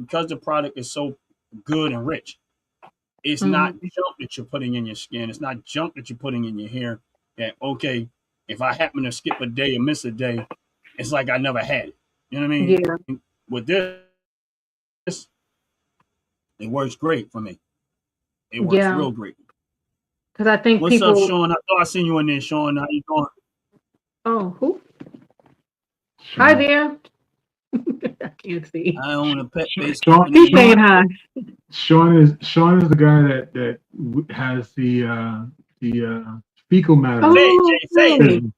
because the product is so good and rich. It's not Hmm. junk that you're putting in your skin. It's not junk that you're putting in your hair. That okay, if I happen to skip a day or miss a day, it's like I never had it. You know what I mean? Yeah. With this, it works great for me. It works Yeah. real great. Because I think What's up, people. Sean? I thought I seen you in there, Sean. How you doing? Oh, who? Hi Sean. there. I can't see. I own a pet-based Sean, company He's in saying Sean, hi. Sean is the guy that has the fecal matter Say it, Oh, Jay. Say it. hey. business.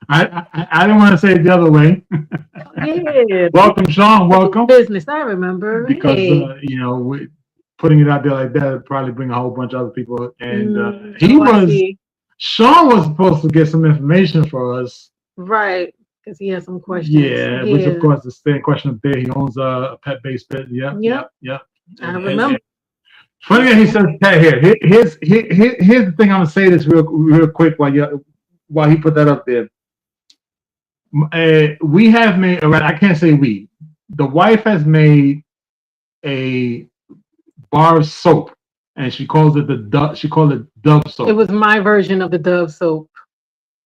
I don't want to say it the other way. Yeah. Welcome, Sean. Welcome. Business. I remember. Because Hey. putting it out there like that would probably bring a whole bunch of other people. And Oh, I see. Sean was supposed to get some information for us. Right. Because he has some questions. Yeah, which of Yeah. course is the question up there. He owns a pet-based pet. Yep, Yep. yep, yep. I So remember. Funny that he says pet hair. Here's the thing. I'm gonna say this real quick while he put that up there. We have made. Right, I can't say we. The wife has made a bar of soap, and she calls it the Dove. She called it Dove It soap, was my version of the Dove soap,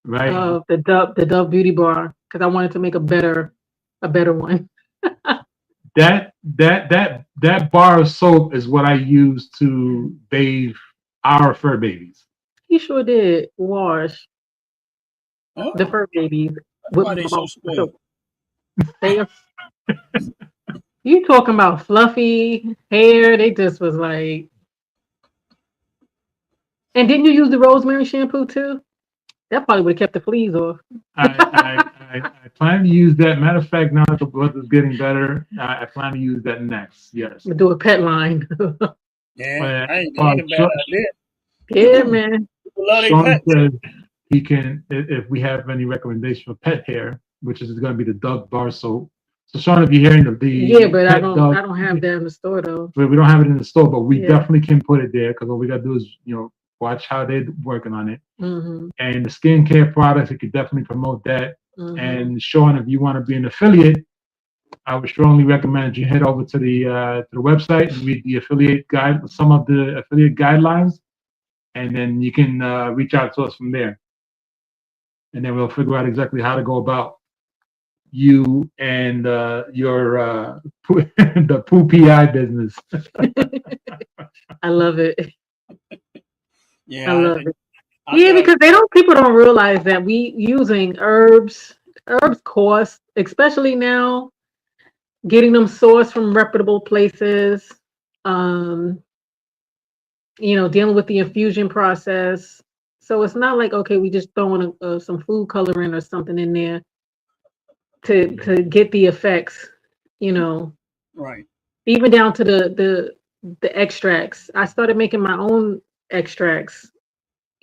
right? the Dove Beauty Bar, because I wanted to make a better one. That bar of soap is what I use to bathe our fur babies. He sure did wash the oh, fur babies that's with why they so spoiled. soap. They are, you talking about fluffy hair? They just was like, and didn't you use the rosemary shampoo too? That probably would have kept the fleas off. I plan to use that. Matter of fact, now that the weather's getting better, I plan to use that next. Yes. Do a pet line. Yeah, But ain't a bad idea. Yeah, man. People love their Sean pets. says he can, if we have any recommendation for pet hair, which is going to be the Dove bar soap. So Sean, if you're hearing Yeah, but I pet don't dog, I don't have that in the store though. we don't have it in the store, but we Yeah. definitely can put it there because all we gotta do is watch how they're working on it. Mm-hmm. And the skincare products, we could definitely promote that. Mm-hmm. And Sean, if you want to be an affiliate, I would strongly recommend you head over to the website and read the affiliate guide, some of the affiliate guidelines, and then you can reach out to us from there. And then we'll figure out exactly how to go about you and your the poo PI business. I love it. Yeah, I love it. I Yeah, got because people don't realize that we using herbs cost, especially now, getting them sourced from reputable places. Um, dealing with the infusion process. So it's not like, okay, we just throwing some food coloring or something in there to get the effects, right. even down to the extracts. I started making my own extracts,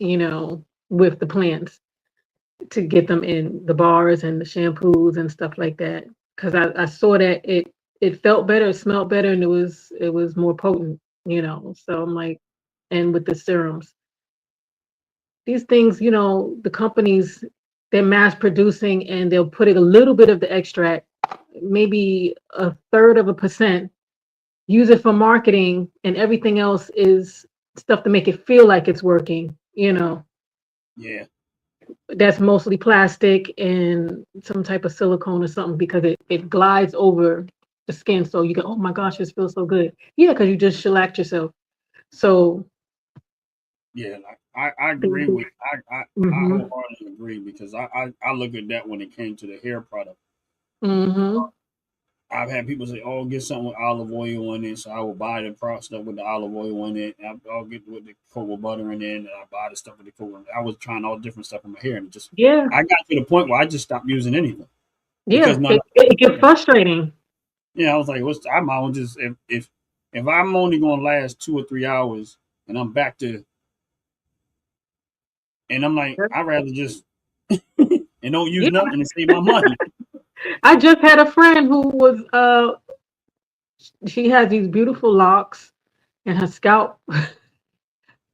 with the plants to get them in the bars and the shampoos and stuff like that. Because I saw that it felt better, it smelled better, and it was more potent, So I'm like, and with the serums, these things, the companies, they're mass producing and they'll put a little bit of the extract, maybe a third of a percent, use it for marketing, and everything else is stuff to make it feel like it's working, Yeah. That's mostly plastic and some type of silicone or something because it glides over the skin. So you go, oh my gosh, this feels so good. Yeah, because you just shellacked yourself. So Yeah, like I agree with I mm-hmm, wholeheartedly agree because I look at that when it came to the hair product. mm-hmm. I've had people say, "Oh, get something with olive oil in it," so I will buy the stuff with the olive oil in it. I'll get with the cocoa butter in it, and I buy the stuff with the cocoa. I was trying all different stuff in my hair, and it just Yeah, I got to the point where I just stopped using anything because yeah. none It, of it it was gets working. frustrating. Yeah, I was like, "What's I might well just if I'm only going to last 2 or 3 hours, and I'm back to, and I'm like, I'd rather just and don't use Yeah. nothing and save my money." I just had a friend who was she has these beautiful locks and her scalp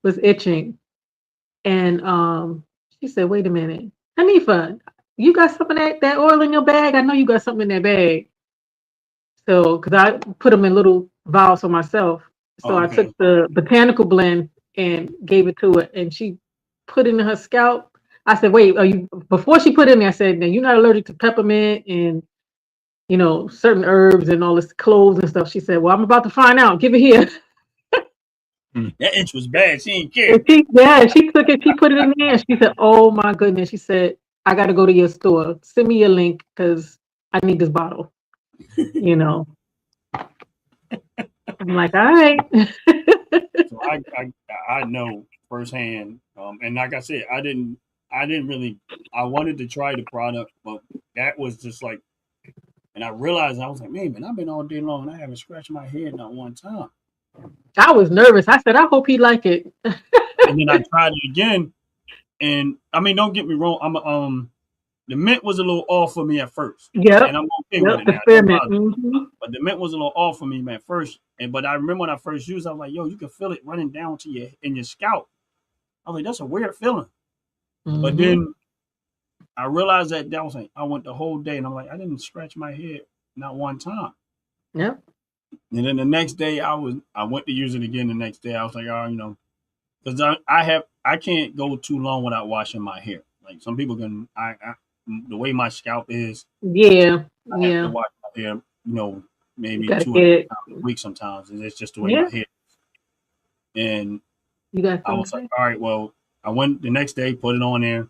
was itching. And she said, wait a minute, Hanifa, you got some of that oil in your bag? I know you got something in that bag. So, because I put them in little vials for myself. So I took Okay. the botanical blend and gave it to her, and she put it in her scalp. I said, wait, are you, before she put it in there, I said, now you're not allergic to peppermint and, certain herbs and all this cloves and stuff. She said, well, I'm about to find out. Give it here. That itch was bad. She didn't care. And she took it, she put it in there, and she said, oh my goodness. She said, I got to go to your store. Send me your link because I need this bottle. You know, I'm like, all right. So I know firsthand, and like I said, I didn't really I wanted to try the product, but that was just like, and I realized I was like, man, I've been all day long and I haven't scratched my head not one time. I was nervous. I said, I hope he like it. And then I tried it again, and I mean, don't get me wrong, the mint was a little off for me at first, and Yep. I'm okay with Yep. it The now. Don't spearmint. bother me. Hmm. But the mint was a little off for me at first, but I remember when I first used it, I was like, yo, you can feel it running down to your scalp. I was like, that's a weird feeling. But Hmm. then I realized that was like I went the whole day, and I'm like, I didn't scratch my head not one time. Yep. And then the next day, I went to use it again. The next day, I was like, oh, because I can't go too long without washing my hair. Like some people can, the way my scalp is, Yeah. I have to Yeah. wash my hair. You Maybe gotta two or get three it. times a week sometimes, and it's just the way Yeah. my hair. And You got I something to was like, say? all right, well, I went the next day, put it on there,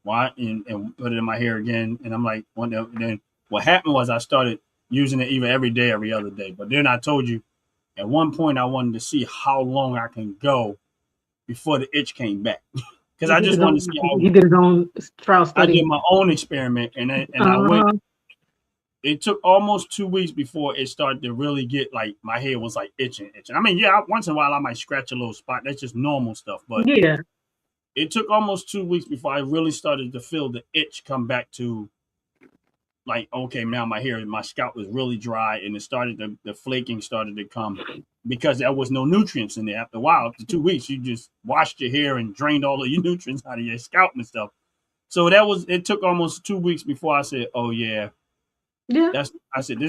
and put it in my hair again. And I'm like, then what happened was I started using it either every day, every other day. But then I told you at one point I wanted to see how long I can go before the itch came back because I just wanted to see how He did his own trial I did study. my own experiment, and I went. Uh-huh. It took almost 2 weeks before it started to really get like my head was like itching. I mean, yeah, once in a while I might scratch a little spot. That's just normal stuff. But Yeah. it took almost 2 weeks before I really started to feel the itch come back to like, okay, now my scalp was really dry, and it started the flaking started to come because there was no nutrients in there. After a while, after 2 weeks, you just washed your hair and drained all of your nutrients out of your scalp and stuff. So it took almost 2 weeks before I said, oh yeah, Yeah, I said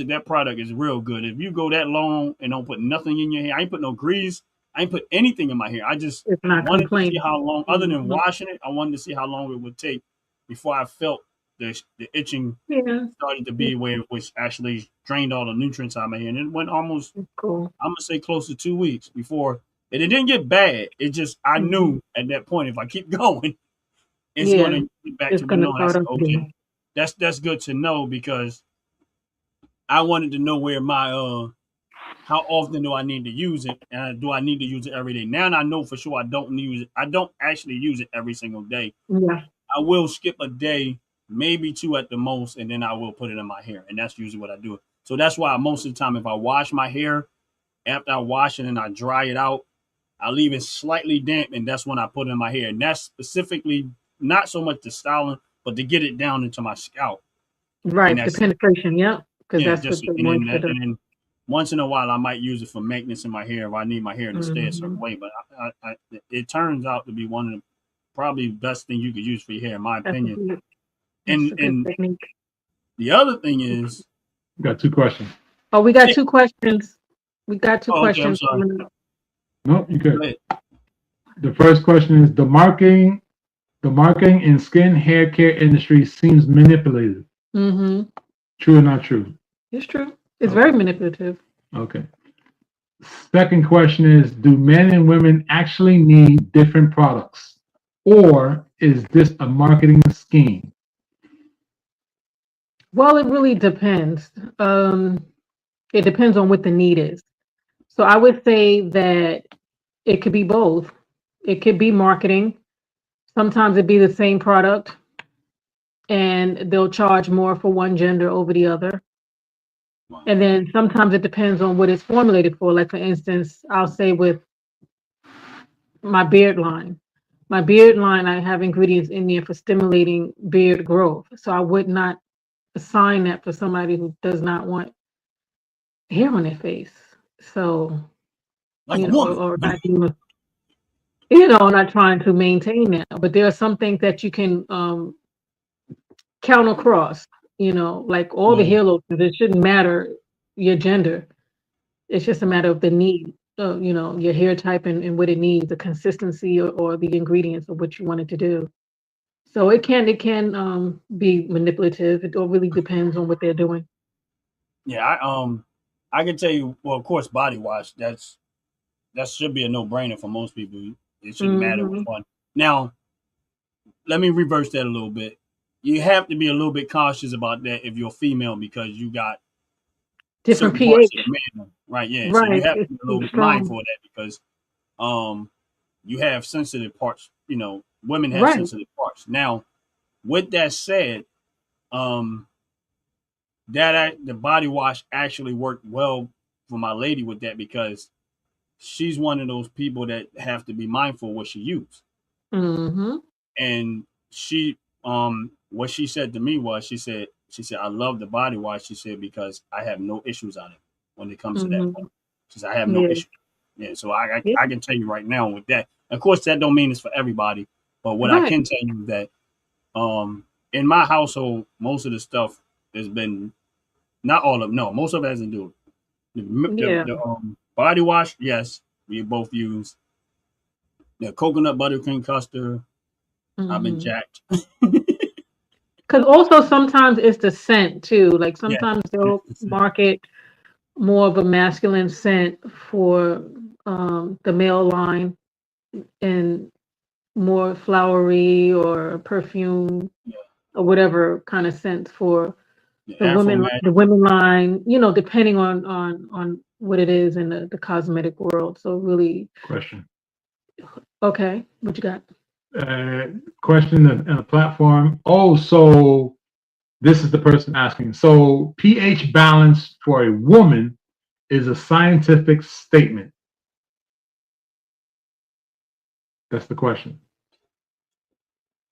that product is real good. If you go that long and don't put nothing in your hair, I ain't put no grease, I ain't put anything in my hair. I just it's not wanted to see complaining. how long, other than Mhm. washing it, I wanted to see how long it would take before I felt the itching Yeah, started to yeah, be where it was actually drained all the nutrients out of my hair. And it went almost, it's cool. I'm gonna say, close to 2 weeks before, and it didn't get bad. It just, I Mhm. knew at that point if I keep going, it's Yeah, gonna get back it's to the gonna norm. I start said, up okay, again. that's good to know because I wanted to know where my how often do I need to use it, and do I need to use it every day? Now I know for sure I don't use it. I don't actually use it every single day. Yeah, I will skip a day, maybe two at the most, and then I will put it in my hair, and that's usually what I do. So that's why most of the time, if I wash my hair, after I wash it and I dry it out, I leave it slightly damp, and that's when I put it in my hair. And that's specifically not so much the styling, but to get it down into my scalp. And right. The that's, penetration. Yep, because yeah, that's just what the and moisture does. then once in a while I might use it for maintenance in my hair if I need my hair to stay a certain Hmm. way. But it turns out to be one of the probably best thing you could use for your hair, in my That's a opinion. good. That's And a good technique. the other thing is, Got two questions. Oh, we got two questions. We got two oh, okay, I'm questions sorry. coming up. No, you Go good. ahead. The first question is the marketing in skin hair care industry seems manipulated. Mm-hmm. True or not true? It's true. It's very Okay. manipulative. Okay. Second question is, do men and women actually need different products? Or is this a marketing scheme? Well, it really depends. It depends on what the need is. So I would say that it could be both. It could be marketing. Sometimes it'd be the same product and they'll charge more for one gender over the other. Wow. And then sometimes it depends on what it's formulated for. Like for instance, I'll say with my beard line. My beard line, I have ingredients in there for stimulating beard growth. So I would not assign that for somebody who does not want hair on their face. So, Like a woman. or not even, not trying to maintain that. But there are some things that you can count across, like all the Yeah. hair lotions, it shouldn't matter your gender. It's just a Right. matter of the need, your hair type and what it needs, the consistency or the ingredients of what you want it to do. So it can be manipulative. It all really depends on what they're doing. Yeah, I can tell you, well, of course, body wash, that should be a no brainer for most people. It shouldn't matter which Hmm. one. Now, let me reverse that a little bit. You have to be a little bit cautious about that if you're female because you got Different certain parts of pH, the man, right? Yeah, so you right? have to It's be a too little bit strong, mindful of that because um you have sensitive parts. Women have right? sensitive parts. Now, with that said, um the body wash actually worked well for my lady with that because she's one of those people that have to be mindful what she uses. Hmm. And she what she said to me was she said I love the body wash. She said because I have no issues on it when it comes to that point. Hmm. She said I have no Yeah, issue. Yeah, so I yeah, I can tell you right now with that. Of course, that don't mean it's for everybody, but what I right. can tell you is that in my household, most of the stuff has been not all of no, most of it hasn't do it. Yeah. The body wash, yes, we both use the coconut buttercream custard. I've been Hmm. jacked. Because also sometimes it's the scent too. Like Yeah, sometimes they'll it's market more of a masculine scent for the male line and more flowery or perfume yeah, or whatever kind of scent for the the Afro women Magic. the women line, depending on what it is in the cosmetic world. So really, Question. okay, what you got? Uh, question in a platform. Oh, so this is the person asking. So pH balance for a woman is a scientific statement. That's the question.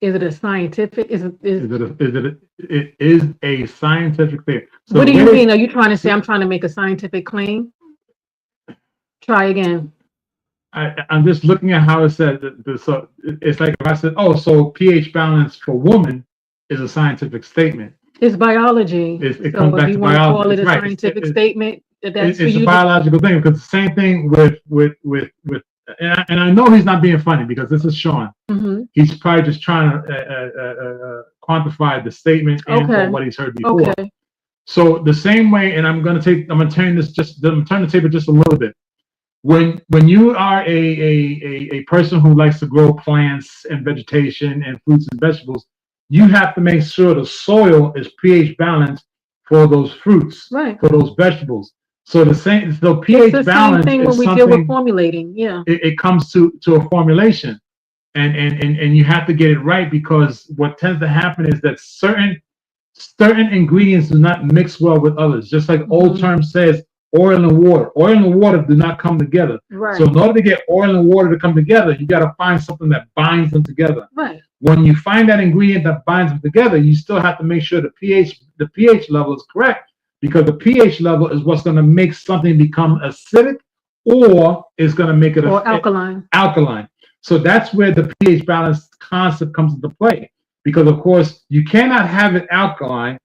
Is it a scientific? It is a scientific thing. So what do you mean? Are you trying to say I'm trying to make a scientific claim? Try again. I'm just looking at how it said. So it's like if I said, "Oh, so pH balance for woman is a scientific statement." It's biology. It so comes back if you to want biology. to call it a Right. scientific statement, that's it's a biological thing, because the same thing with and I know he's not being funny, because this is Sean. Mm-hmm. He's probably just trying to quantify the statement and what he's heard before. Okay. So the same way, and I'm gonna turn the table just a little bit. When you are a person who likes to grow plants and vegetation and fruits and vegetables, you have to make sure the soil is pH balanced for those fruits, right, for those vegetables. So the pH it's the balance same thing when we deal with formulating. Yeah, it comes to a formulation, and you have to get it right, because what tends to happen is that certain ingredients do not mix well with others. Just like old term says, oil and water do not come together. Right. So in order to get oil and water to come together, you got to find something that binds them together. Right. When you find that ingredient that binds them together, you still have to make sure the pH level is correct, because the pH level is what's going to make something become acidic, or is going to make it alkaline. So that's where the pH balance concept comes into play, because of course you cannot have it alkaline,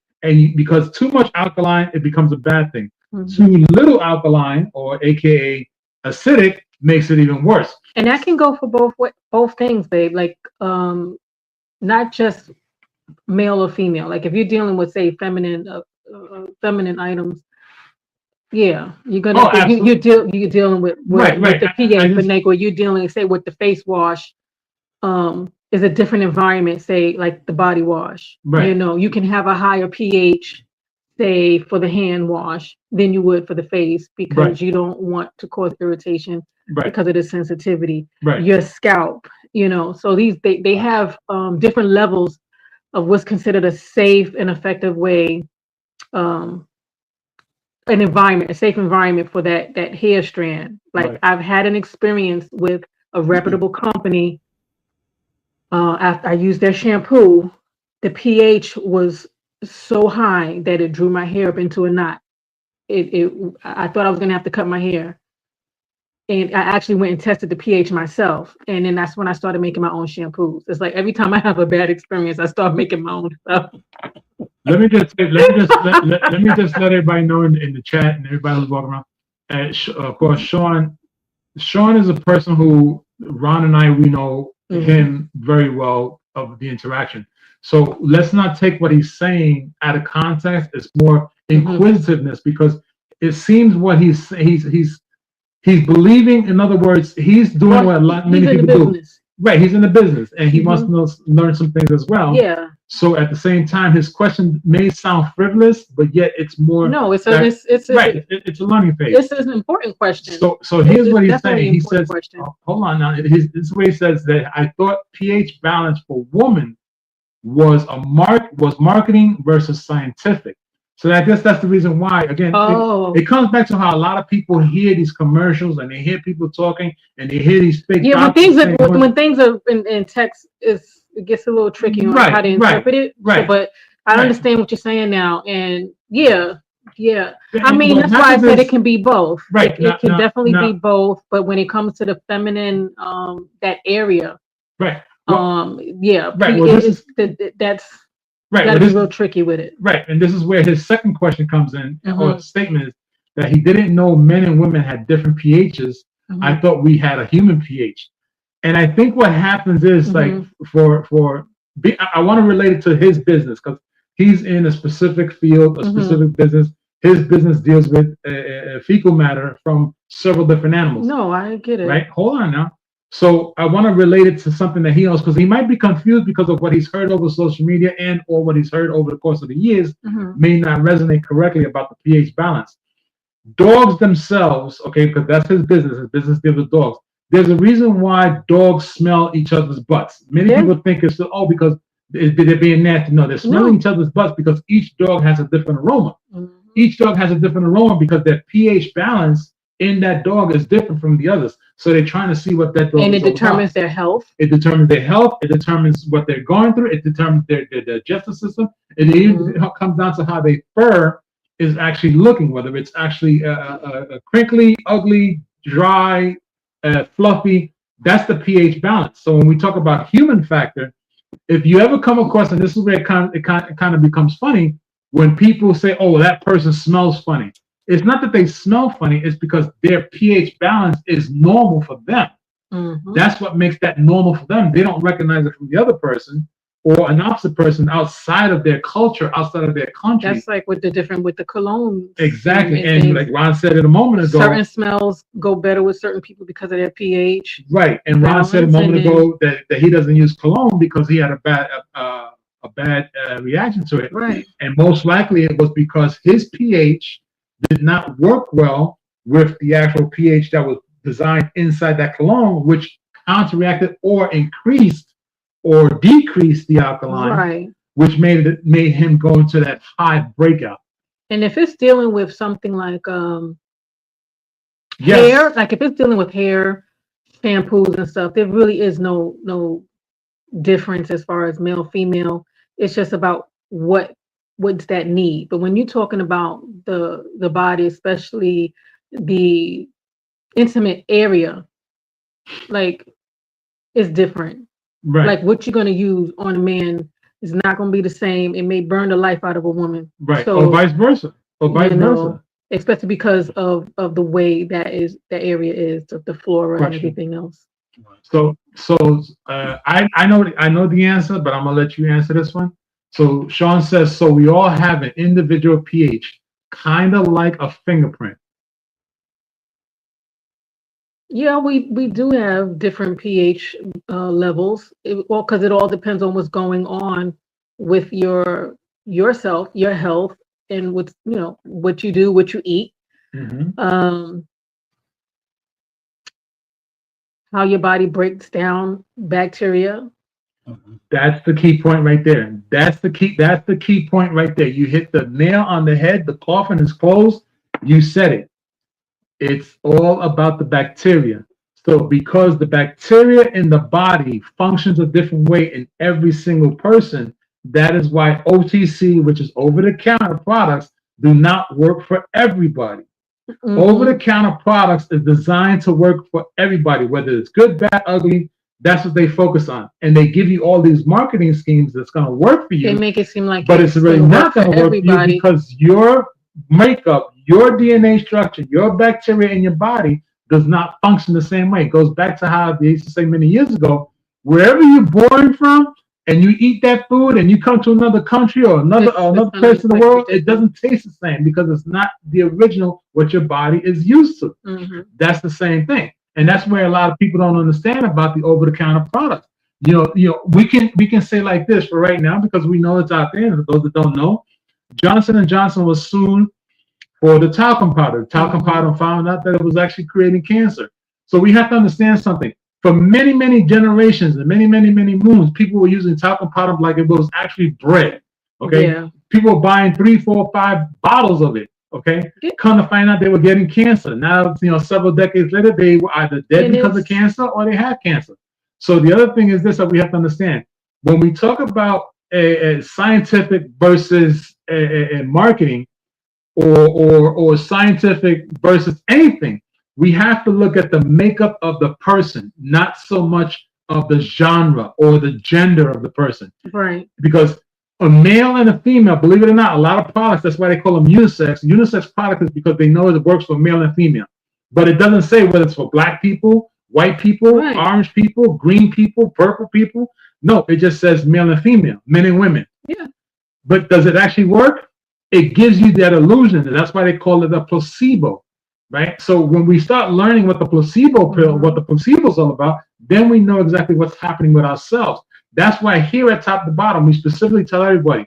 because too much alkaline, it becomes a bad thing. Too little alkaline, or AKA acidic, makes it even worse. And that can go for both things, babe. Like not just male or female. Like if you're dealing with, say, feminine items, yeah, you're gonna you're dealing with the pH. But like, where you're dealing, say, with the face wash, is a different environment. Say like the body wash. Right. You know, you can have a higher pH, say, for the hand wash than you would for the face, because you don't want to cause irritation because of the sensitivity. Right. Your scalp, you know. So they have different levels of what's considered a safe and effective way, a safe environment for that hair strand. Like I've had an experience with a reputable company. After I used their shampoo, the pH was so high that it drew my hair up into a knot. I thought I was gonna have to cut my hair, and I actually went and tested the pH myself, and then that's when I started making my own shampoos. It's like every time I have a bad experience, I start making my own stuff. Let me just let everybody know in the chat, and everybody who's walking around. Of course, Sean is a person who Ron and we know him very well, of the interaction. So let's not take what he's saying out of context. It's more inquisitiveness, because it seems what he's believing. In other words, he's doing what many people do. Right, he's in the business, and he wants to learn some things as well. Yeah. So at the same time, his question may sound frivolous, but yet it's more. No, it's a learning phase. This is an important question. So here's what he's saying. He says, hold on now. This is what he says, that I thought pH balance for woman was marketing versus scientific. So I guess that's the reason why. Again, it comes back to how a lot of people hear these commercials, and they hear people talking, and they hear these fake. Yeah, when things are in text, it gets a little tricky on how to interpret it. Right. But I understand what you're saying now, and yeah. I mean, that's why I said it can be both. Right. It can definitely be both. But when it comes to the feminine, that area, right. That's right. Gotta be real tricky with it. Right. And this is where his second question comes in, or statement is that he didn't know men and women had different pHs. I thought we had a human pH. And I think what happens is like I want to relate it to his business, because he's in a specific field, a specific business. His business deals with fecal matter from several different animals. No, I get it. Right. Hold on now. So I want to relate it to something that he knows, because he might be confused because of what he's heard over social media or what he's heard over the course of the years may not resonate correctly about the pH balance. Dogs themselves, okay, because that's his business. His business deals with dogs. There's a reason why dogs smell each other's butts. Many people think it's because they're being nasty. No, they're smelling each other's butts because each dog has a different aroma. Each dog has a different aroma because their pH balance in that dog is different from the others. So they're trying to see what that dog And is it all determines about. their health. It determines their health. It determines what they're going through. It determines their digestive system. It even comes down to how their fur is actually looking, whether it's actually crinkly, ugly, dry, fluffy. That's the pH balance. So when we talk about human factor, if you ever come across, and this is where it kind of becomes funny, when people say, "Oh, that person smells funny," it's not that they smell funny; it's because their pH balance is normal for them. That's what makes that normal for them. They don't recognize it from the other person or an opposite person outside of their culture, outside of their country. That's like with the cologne. Exactly. And like Ron said it a moment ago, certain smells go better with certain people because of their pH. Right. And Ron said a moment ago that he doesn't use cologne because he had a bad reaction to it. Right. And most likely it was because his pH did not work well with the actual pH that was designed inside that cologne, which counteracted or increased or decreased the alkaline, right, which made him go into that high breakout. And if it's dealing with something like yes. hair, like if it's dealing with hair, shampoos and stuff, there really is no difference as far as male, female. It's just about what's that need. But when you're talking about the body, especially the intimate area, like it's different. Right. Like what you're going to use on a man is not going to be the same. It may burn the life out of a woman. Right. So, or vice versa. Especially because of the way that area is, the flora and everything else. So I know the answer, but I'm gonna let you answer this one. So Sean says, so we all have an individual pH, kind of like a fingerprint. Yeah, we do have different pH levels. Because it all depends on what's going on with yourself, your health, and what you do, what you eat, how your body breaks down bacteria. That's the key point right there. That's the key point right there. You hit the nail on the head. The coffin is closed. You said it. It's all about the bacteria. So because the bacteria in the body functions a different way in every single person, that is why OTC, which is over-the-counter products, do not work for everybody. Over-the-counter products is designed to work for everybody, whether it's good, bad, ugly. That's what they focus on. And they give you all these marketing schemes that's going to work for you. They make it seem like but it's really not going to work for you because your makeup, your DNA structure, your bacteria in your body does not function the same way. It goes back to how they used to say many years ago, wherever you're born from and you eat that food and you come to another country or another place in the world, it doesn't taste the same because it's not the original, what your body is used to. That's the same thing. And that's where a lot of people don't understand about the over-the-counter products. We can say like this for right now because we know it's out there. And for those that don't know, Johnson & Johnson was sued for the talcum powder. Talcum powder found out that it was actually creating cancer. So we have to understand something. For many, many generations and many, many, many moons, people were using talcum powder like it was actually bread. Okay, people were buying 3, 4, 5 bottles of it. Okay, come to find out they were getting cancer. Now, several decades later, they were either dead because of cancer or they had cancer. So the other thing is this that we have to understand: when we talk about a scientific versus a marketing, or scientific versus anything, we have to look at the makeup of the person, not so much of the genre or the gender of the person. Right. Because a male and a female, believe it or not, a lot of products, that's why they call them unisex. Unisex product is because they know it works for male and female. But it doesn't say whether it's for black people, white people, orange people, green people, purple people. No, it just says male and female, men and women. Yeah. But does it actually work? It gives you that illusion. And that's why they call it a placebo, right? So when we start learning what the placebo pill, what the placebo is all about, then we know exactly what's happening with ourselves. That's why here at Top to Bottom, we specifically tell everybody,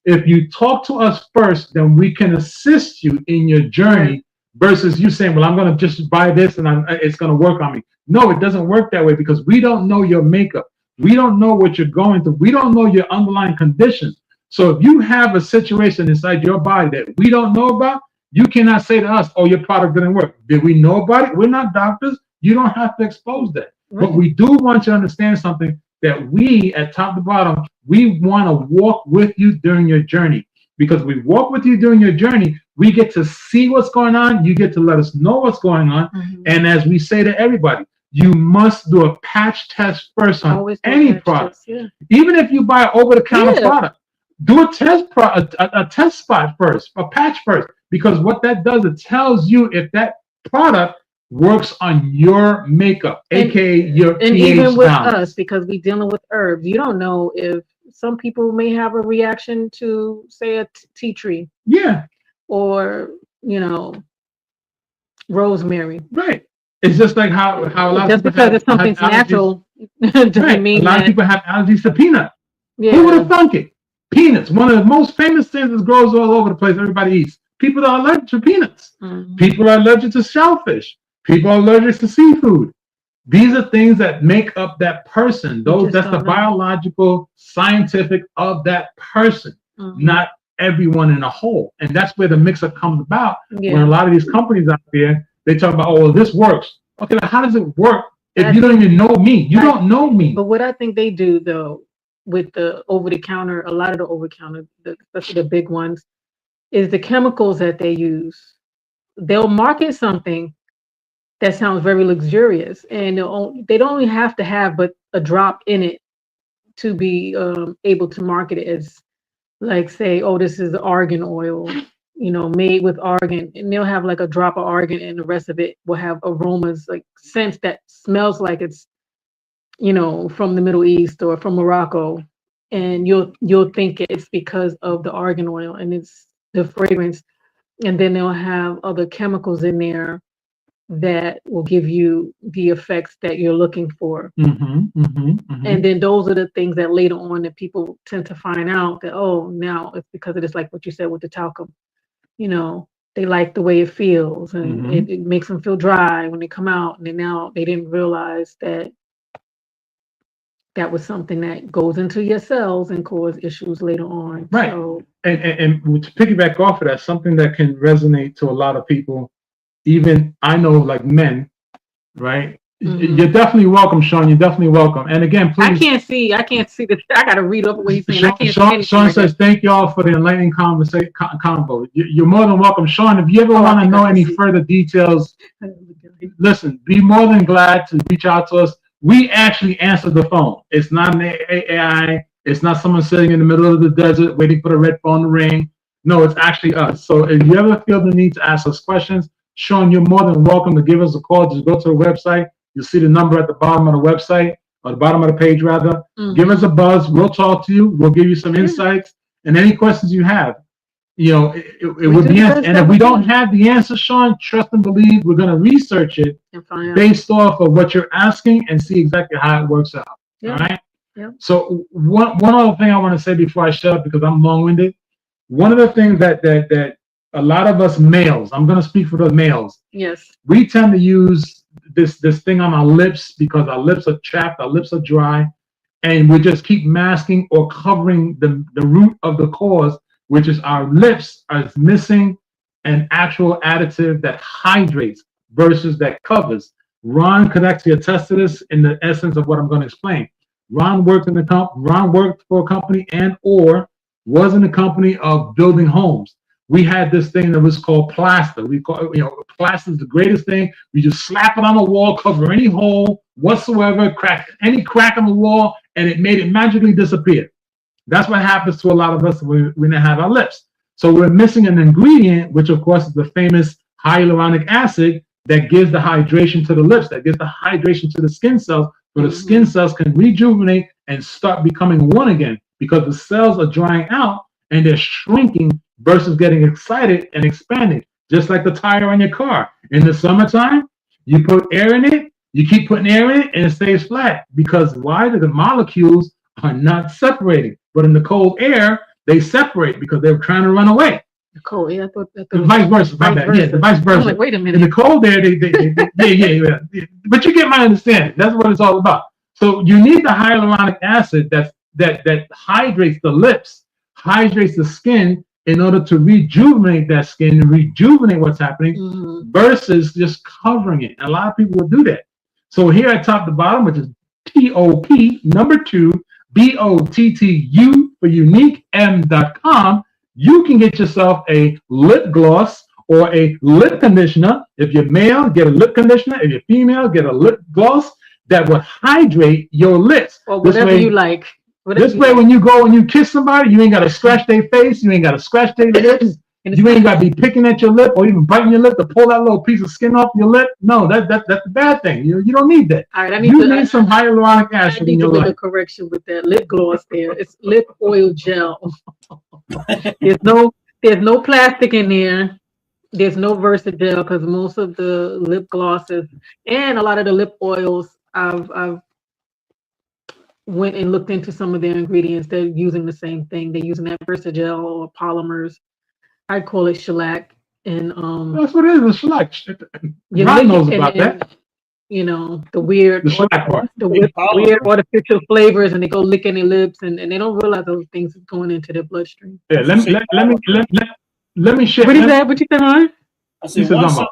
if you talk to us first, then we can assist you in your journey versus you saying, well, I'm going to just buy this and it's going to work on me. No, it doesn't work that way because we don't know your makeup. We don't know what you're going through. We don't know your underlying conditions. So if you have a situation inside your body that we don't know about, You cannot say to us, "Oh, your product didn't work." Did we know about it? We're not doctors. You don't have to expose that. Right. But we do want you to understand something, that we, at top to bottom, we want to walk with you during your journey. Because we walk with you during your journey, we get to see what's going on. You get to let us know what's going on. Mhm. And as we say to everybody, you must do a patch test first on Always do a any patch product. test, yeah. Even if you buy an over-the-counter Yeah. product, do a test spot first, a patch first. Because what that does, it tells you if that product works on your makeup, aka your And pH even with balance. us, because we're dealing with herbs, you don't know if some people may have a reaction to, say, a tea tree Yeah, or, you know, rosemary. right. It's just like how a lot Just of people because it's something's have allergies. natural doesn't Right. mean A lot of that. people have allergies to peanut. Yeah. Who would have thunk it? Peanuts, one of the most famous things that grows all over the place. Everybody eats. People are allergic to peanuts. Mhm. People are allergic to shellfish. People are allergic to seafood. These are things that make up that person. just That's the don't know. biological, scientific of that person, Mhm. not everyone in a whole. And that's where the mix-up comes about. Yeah. When a lot of these companies out there, they talk about, "Oh, well, this works." Okay, but how does it work if That's- you don't even know me? You I- don't know me. But what I think they do, though, with the over-the-counter, a lot of the over-the-counter, especially the big ones, is the chemicals that they use. They'll market something that sounds very luxurious, and they don't only have to have but a drop in it to be able to market it as, like, say, "Oh, this is argan oil, made with argan," and they'll have like a drop of argan, and the rest of it will have aromas, like scents that smells like it's, from the Middle East or from Morocco, and you'll think it's because of the argan oil and it's the fragrance, and then they'll have other chemicals in there that will give you the effects that you're looking for. And then those are the things that later on that people tend to find out that, oh, now it's because of this, like what you said with the talcum. They like the way it feels, and it makes them feel dry when they come out, and then now they didn't realize that that was something that goes into your cells and cause issues later on. Right. So, and to piggyback off of that, something that can resonate to a lot of people, even I know, like men, right? You're definitely welcome, Sean. You're definitely welcome. And again, please. I can't see the. I got to read up what he's saying. I can't see anything Sean right says, "Thank y'all for the enlightening convo." You're more than welcome, Sean. If you ever Oh, I want to think I know can any see. further details, now. listen. Be more than glad to reach out to us. We actually answer the phone. It's not an AI. It's not someone sitting in the middle of the desert waiting for the red phone to ring. No, it's actually us. So if you ever feel the need to ask us questions, Sean, you're more than welcome to give us a call. Just go to the website. You'll see the number at the bottom of the website, or the bottom of the page, rather. Give us a buzz. We'll talk to you. We'll give you some insights and any questions you have. It would be answered. And if we don't have the answer, Sean, trust and believe we're going to research it And find out. based off of what you're asking and see exactly how it works out. Yeah. All right. Yeah. So one other thing I want to say before I shut up, because I'm long-winded. One of the things that a lot of us males, I'm going to speak for the males. Yes. We tend to use this thing on our lips because our lips are chapped, our lips are dry, and we just keep masking or covering the root of the cause, which is our lips are missing an actual additive that hydrates versus that covers. Ron could actually attest to this in the essence of what I'm going to explain. Ron worked for a company and or was in a company of building homes. We had this thing that was called plaster. We call plaster is the greatest thing. We just slap it on the wall, cover any hole whatsoever, crack any crack in the wall, and it made it magically disappear. That's what happens to a lot of us when we don't have our lips. So we're missing an ingredient, which of course is the famous hyaluronic acid that gives the hydration to the lips, that gives the hydration to the skin cells, so the skin cells can rejuvenate and start becoming one again, because the cells are drying out and they're shrinking versus getting excited and expanding, just like the tire on your car. In the summertime, you put air in it, you keep putting air in it, and it stays flat. Because why? The molecules are not separating. But in the cold air, they separate because they're trying to run away. The cold air. I thought The vice versa. My bad. Yeah, the vice versa. I'm like, wait a In minute. the cold air, yeah. But you get my understanding. That's what it's all about. So you need the hyaluronic acid that hydrates the lips, hydrates the skin. in order to rejuvenate that skin and rejuvenate what's happening versus just covering it. And a lot of people will do that. So here at top to bottom, which is TOP, number 2, BOTTU for uniquem.com, you can get yourself a lip gloss or a lip conditioner. If you're male, get a lip conditioner. If you're female, get a lip gloss that will hydrate your lips. Or whatever you like. This way, when you go and you kiss somebody, you ain't got to scratch their face. You ain't got to scratch their lips. You ain't got to be picking at your lip or even biting your lip to pull that little piece of skin off your lip. No, that's a bad thing. You don't need that. All right, you need some hyaluronic acid in your life. I need to make a correction with that lip gloss there. It's lip oil gel. There's no plastic in there. There's no Versagel because most of the lip glosses and a lot of the lip oils I've went and looked into some of their ingredients. They're using the same thing. They're using that Versagel or polymers. I call it shellac. And that's what it is, shellac. Ron knows about that. You know, the weird the weird artificial flavors, and they go licking their lips and they don't realize those things are going into their bloodstream. Yeah, let me share. What is that? What you said, Ryan? I said polymer.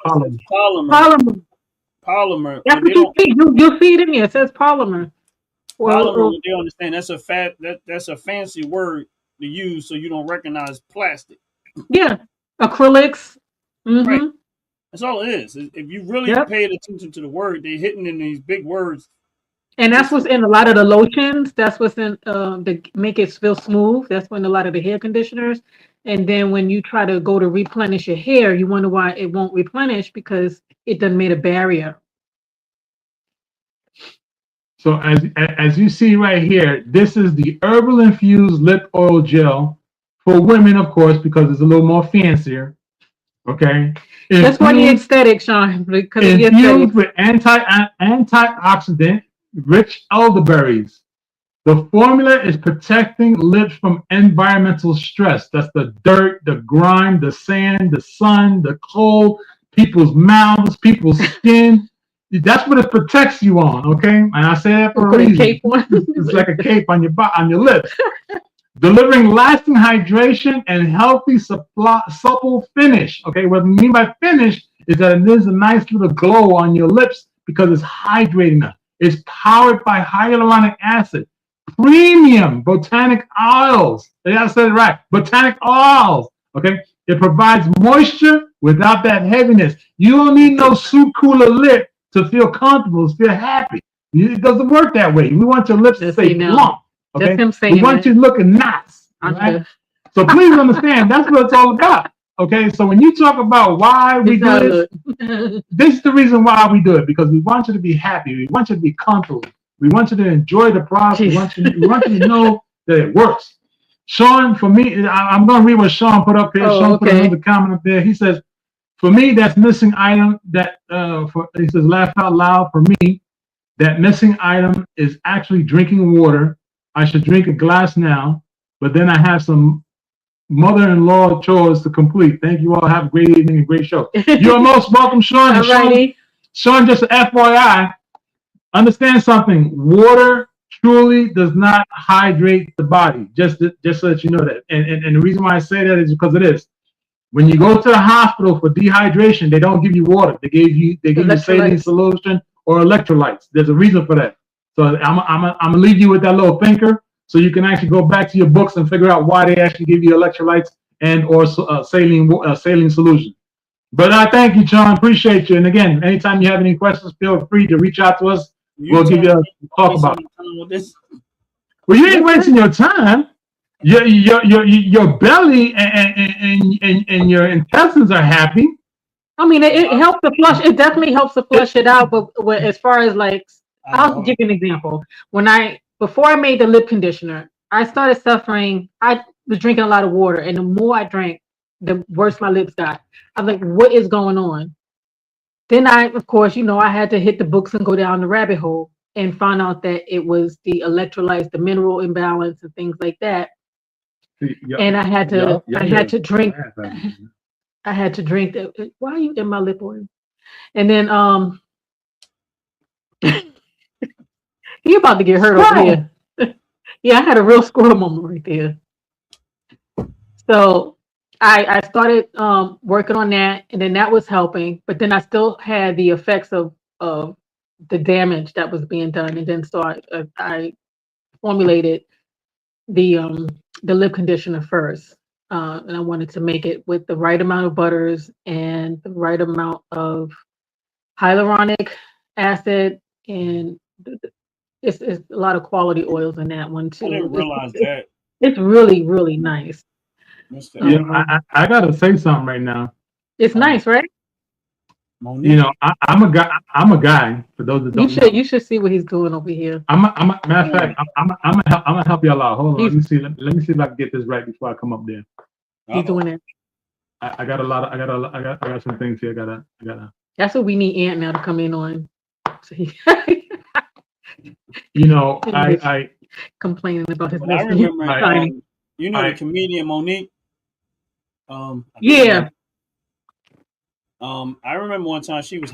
Polymer. That's what you'll see it in here. It says polymer. Polymer, they understand that's a fancy word to use so you don't recognize plastic. Yeah, acrylics. Right. That's all it is. If you really paid attention to the word, they're hitting in these big words. And that's what's in a lot of the lotions. That's what's in to make it feel smooth. That's when a lot of the hair conditioners. And then when you try to go to replenish your hair, you wonder why it won't replenish because it doesn't make a barrier. So as you see right here, this is the herbal infused lip oil gel for women, of course, because it's a little more fancier. Okay. That's why the aesthetic, Sean. Because infused with antioxidant rich elderberries. The formula is protecting lips from environmental stress. That's the dirt, the grime, the sand, the sun, the cold, people's mouths, people's skin. That's what it protects you on, okay? And I say that for a reason. Cape on. It's like a cape on your lips. Delivering lasting hydration and healthy, supple finish. Okay, what I mean by finish is that it is a nice little glow on your lips because it's hydrating them. It's powered by hyaluronic acid, premium botanic oils. They gotta say it right. Botanic oils. Okay, it provides moisture without that heaviness. You don't need no soup cooler lip to feel comfortable, to feel happy. It doesn't work that way. We want your lips to stay plump. Okay, we want you looking nice. Right? So please understand that's what it's all about. Okay, so when you talk about why we do this, this is the reason why we do it, because we want you to be happy. We want you to be comfortable. We want you to enjoy the product. We want you to know that it works. Sean, for me, I'm going to read what Sean put up here. Sean put another comment up there. He says, for me, that's missing item that, he says, laugh out loud. For me, that missing item is actually drinking water. I should drink a glass now, but then I have some mother-in-law chores to complete. Thank you all. Have a great evening and great show. You're most welcome, Sean. Sean, just an FYI, understand something. Water truly does not hydrate the body. Just so that you know that. And the reason why I say that is because it is. When you go to the hospital for dehydration, they don't give you water. They give you saline solution or electrolytes. There's a reason for that. So I'm gonna leave you with that little thinker, so you can actually go back to your books and figure out why they actually give you electrolytes and or saline solution. But I thank you, John. Appreciate you. And again, anytime you have any questions, feel free to reach out to us. We'll give you a talk about it. Well, you ain't wasting your time. Your belly and your intestines are happy. I mean, it helps to flush. It definitely helps to flush it out. But as far as like, I'll give you an example. Before I made the lip conditioner, I started suffering. I was drinking a lot of water, and the more I drank, the worse my lips got. I was like, what is going on? Then of course, I had to hit the books and go down the rabbit hole and find out that it was the electrolytes, the mineral imbalance, and things like that. And I had to drink. I had to drink that. Why are you in my lip oil? And then you're about to get hurt over here. Yeah, I had a real squirrel moment right there. So I started working on that, and then that was helping. But then I still had the effects of the damage that was being done, and then so I formulated the um the lip conditioner first, and I wanted to make it with the right amount of butters and the right amount of hyaluronic acid, and it's a lot of quality oils in that one I too. didn't realize that. It's really really nice. Mr. You know, Um, I gotta say something right now. it's Um, nice, right? You Monique. know, I'm a guy. I'm a guy. For those that don't know, You should see what he's doing over here. matter of fact, I'm gonna help y'all out. Hold on, let He's me see. Let me see if I can get this right before I come up there. he's Uh-oh. doing it. I got a lot of, I got some things here. I gotta. That's what we need Ant now to come in on. So he, You know, he's I, complaining about his But I lips being remember, tiny. you know, the comedian Monique. I think her Yeah, name- I remember one time she was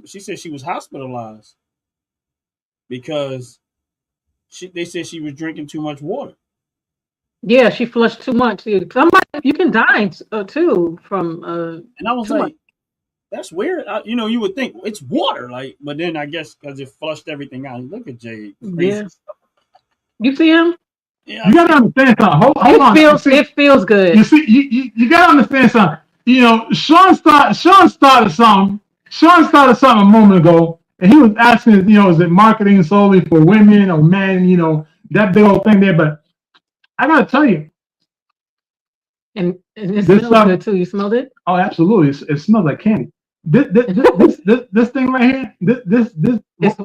she said she was hospitalized because they said she was drinking too much water. yeah, she flushed too much. Somebody, you can die too from And I was too much. like, that's weird. You would think it's water, like, but then I guess because it flushed everything out. Look at Jay, crazy. Yeah, you see him? Yeah, you gotta understand something. Hold on. It feels good. You see, you gotta understand something. You know, Sean started something. Sean started something a moment ago, and he was asking, you know, is it marketing solely for women or men? You know, that big old thing there. But I gotta tell you, And it this smells good too. You smelled it? oh, absolutely, it smells like candy. This thing right here, this It's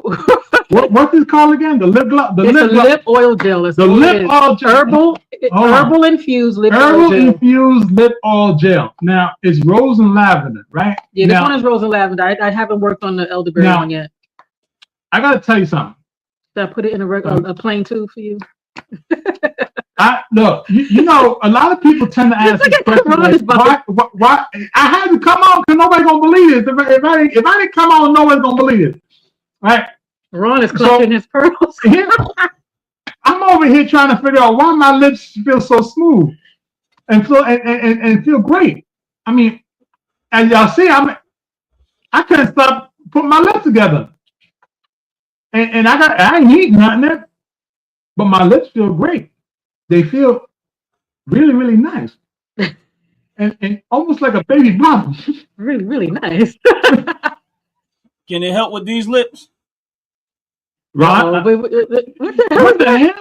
what's this called again? The lip gloss, it's a lip oil gel. It's the what it lip is. oil gel. Hold on. Herbal infused lip oil Herbal gel. infused lip oil gel. Now it's rose and lavender, right? Yeah, this now, one is rose and lavender. I haven't worked on the elderberry Now- one yet. I gotta tell you something. Should I put it in a plain tube for you? Look, you know, a lot of people tend to ask this question, like, why? I had to come on because nobody gonna believe it. If I didn't come on, nobody's gonna believe it, right? Ron is clutching his pearls. Here, I'm over here trying to figure out why my lips feel so smooth and feel great. I mean, as y'all see, I couldn't stop putting my lips together, and I ain't eating nothing, but my lips feel great. They feel really, really nice, and almost like a baby bottle. Really, really nice. can it help with these lips? Right? Oh, what the hell? What the hell?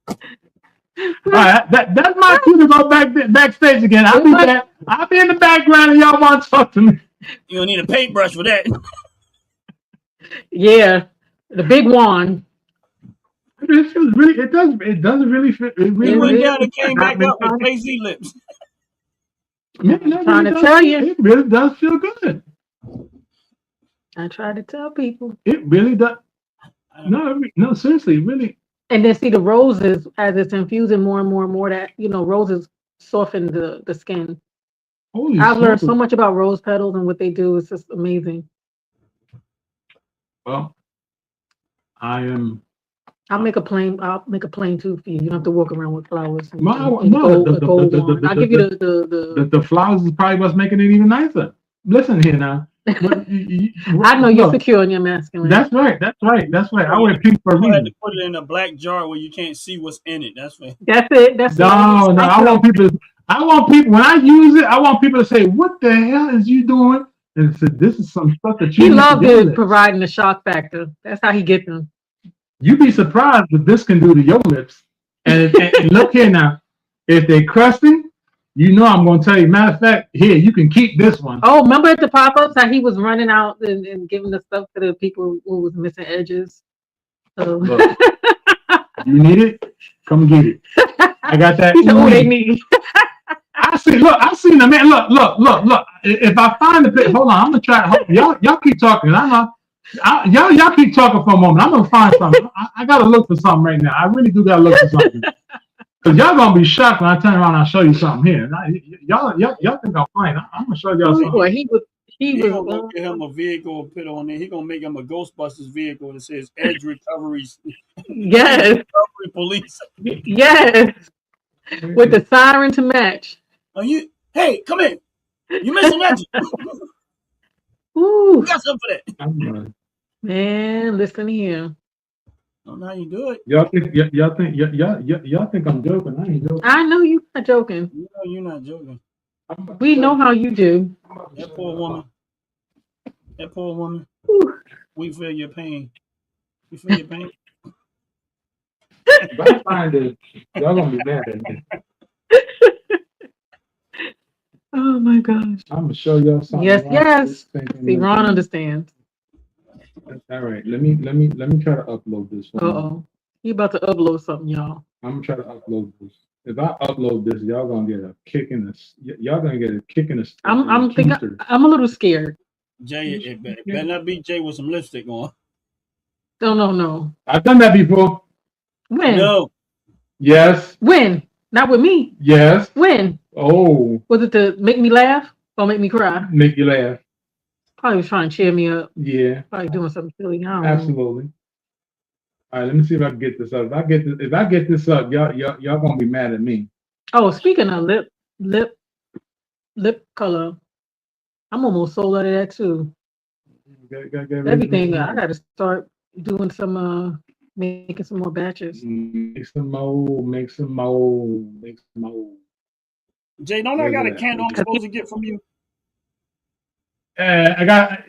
All right, that's my cue to go backstage again. I'll be back. I'll be in the background, and y'all want to talk to me. You don't need a paintbrush for that. Yeah, the big wand. It feels really. It doesn't really fit. It He really, went really down and came back up with trying Jay-Z lips. to tell you. It really does feel good. I try to tell people. It really does. No, seriously, really. And then see the roses as it's infusing more and more and more. That roses soften the skin. Holy I've learned smokes. so much about rose petals and what they do. It's just amazing. Well, I am. I'll make a plain tube for you. You don't have to walk around with flowers. And No, gold the- wand. I'll give you the The flowers is probably what's making it even nicer. Listen here now. I know you're Look, secure in your masculine. That's right. I wear pink for a You had reason. to put it in a black jar where you can't see what's in it. That's what. That's it. That's No, I want people. When I use it, I want people to say, "What the hell is you doing?" And say, "This is some stuff that you." He need to loved do it, with." providing the shock factor. That's how he gets them. You'd be surprised what this can do to your lips. And look here now, if they're crusty, you know I'm going to tell you. Matter of fact, here you can keep this one. Oh, remember at the pop-ups how he was running out and giving the stuff to the people who was missing edges. So Look, you need it? Come get it. I got that. he said, "Oh, they need." I seen the man. Look. If I find the pic, hold on. I'm gonna try. Y'all keep talking. I know. Y'all keep talking for a moment. I'm gonna find something. I gotta look for something right now. I really do gotta look for something. Cause y'all gonna be shocked when I turn around and I show you something here. Y'all think I'm playing. I'm gonna show y'all something. Boy, He He was gonna go on. get him a vehicle and put on there. He gonna make him a Ghostbusters vehicle that says Edge Recovery, Edge Yes, Recovery Police. yes, with the siren to match. Are you? Hey, come in. You missing that? Ooh, We got something for that. man, listen here. I don't know how you do it. Y'all think I'm joking? I ain't joking. I know you're not joking. You know you're not joking. We know how you do. That poor woman. That poor woman. Ooh. We feel your pain. We feel your pain. If I find this, y'all gonna be mad at me. Oh my gosh. I'm gonna show y'all something. Yes, Ron yes. is thinking See, that- Ron understands. All right, let me try to upload this Uh one. oh. He about to upload something, y'all. I'm gonna try to upload this. If I upload this, y'all gonna get a kick in the. Y'all gonna get a kick in the. I'm thinking. I'm a little scared. Jay, it better not be Jay with some lipstick on. No. I've done that before. When? No. Yes. When? Not with me. Yes. When? Oh. Was it to make me laugh or make me cry? Make you laugh. Probably was trying to cheer me up. Yeah. Probably doing something silly. I don't know. Absolutely. All right, let me see if I can get this up. If I get this up, y'all gonna be mad at me. Oh, speaking of lip color, I'm almost sold out of that too. Everything. I got to start doing some making some more batches. Make some more. Jay, don't I got a candle I'm supposed to get from you? I got.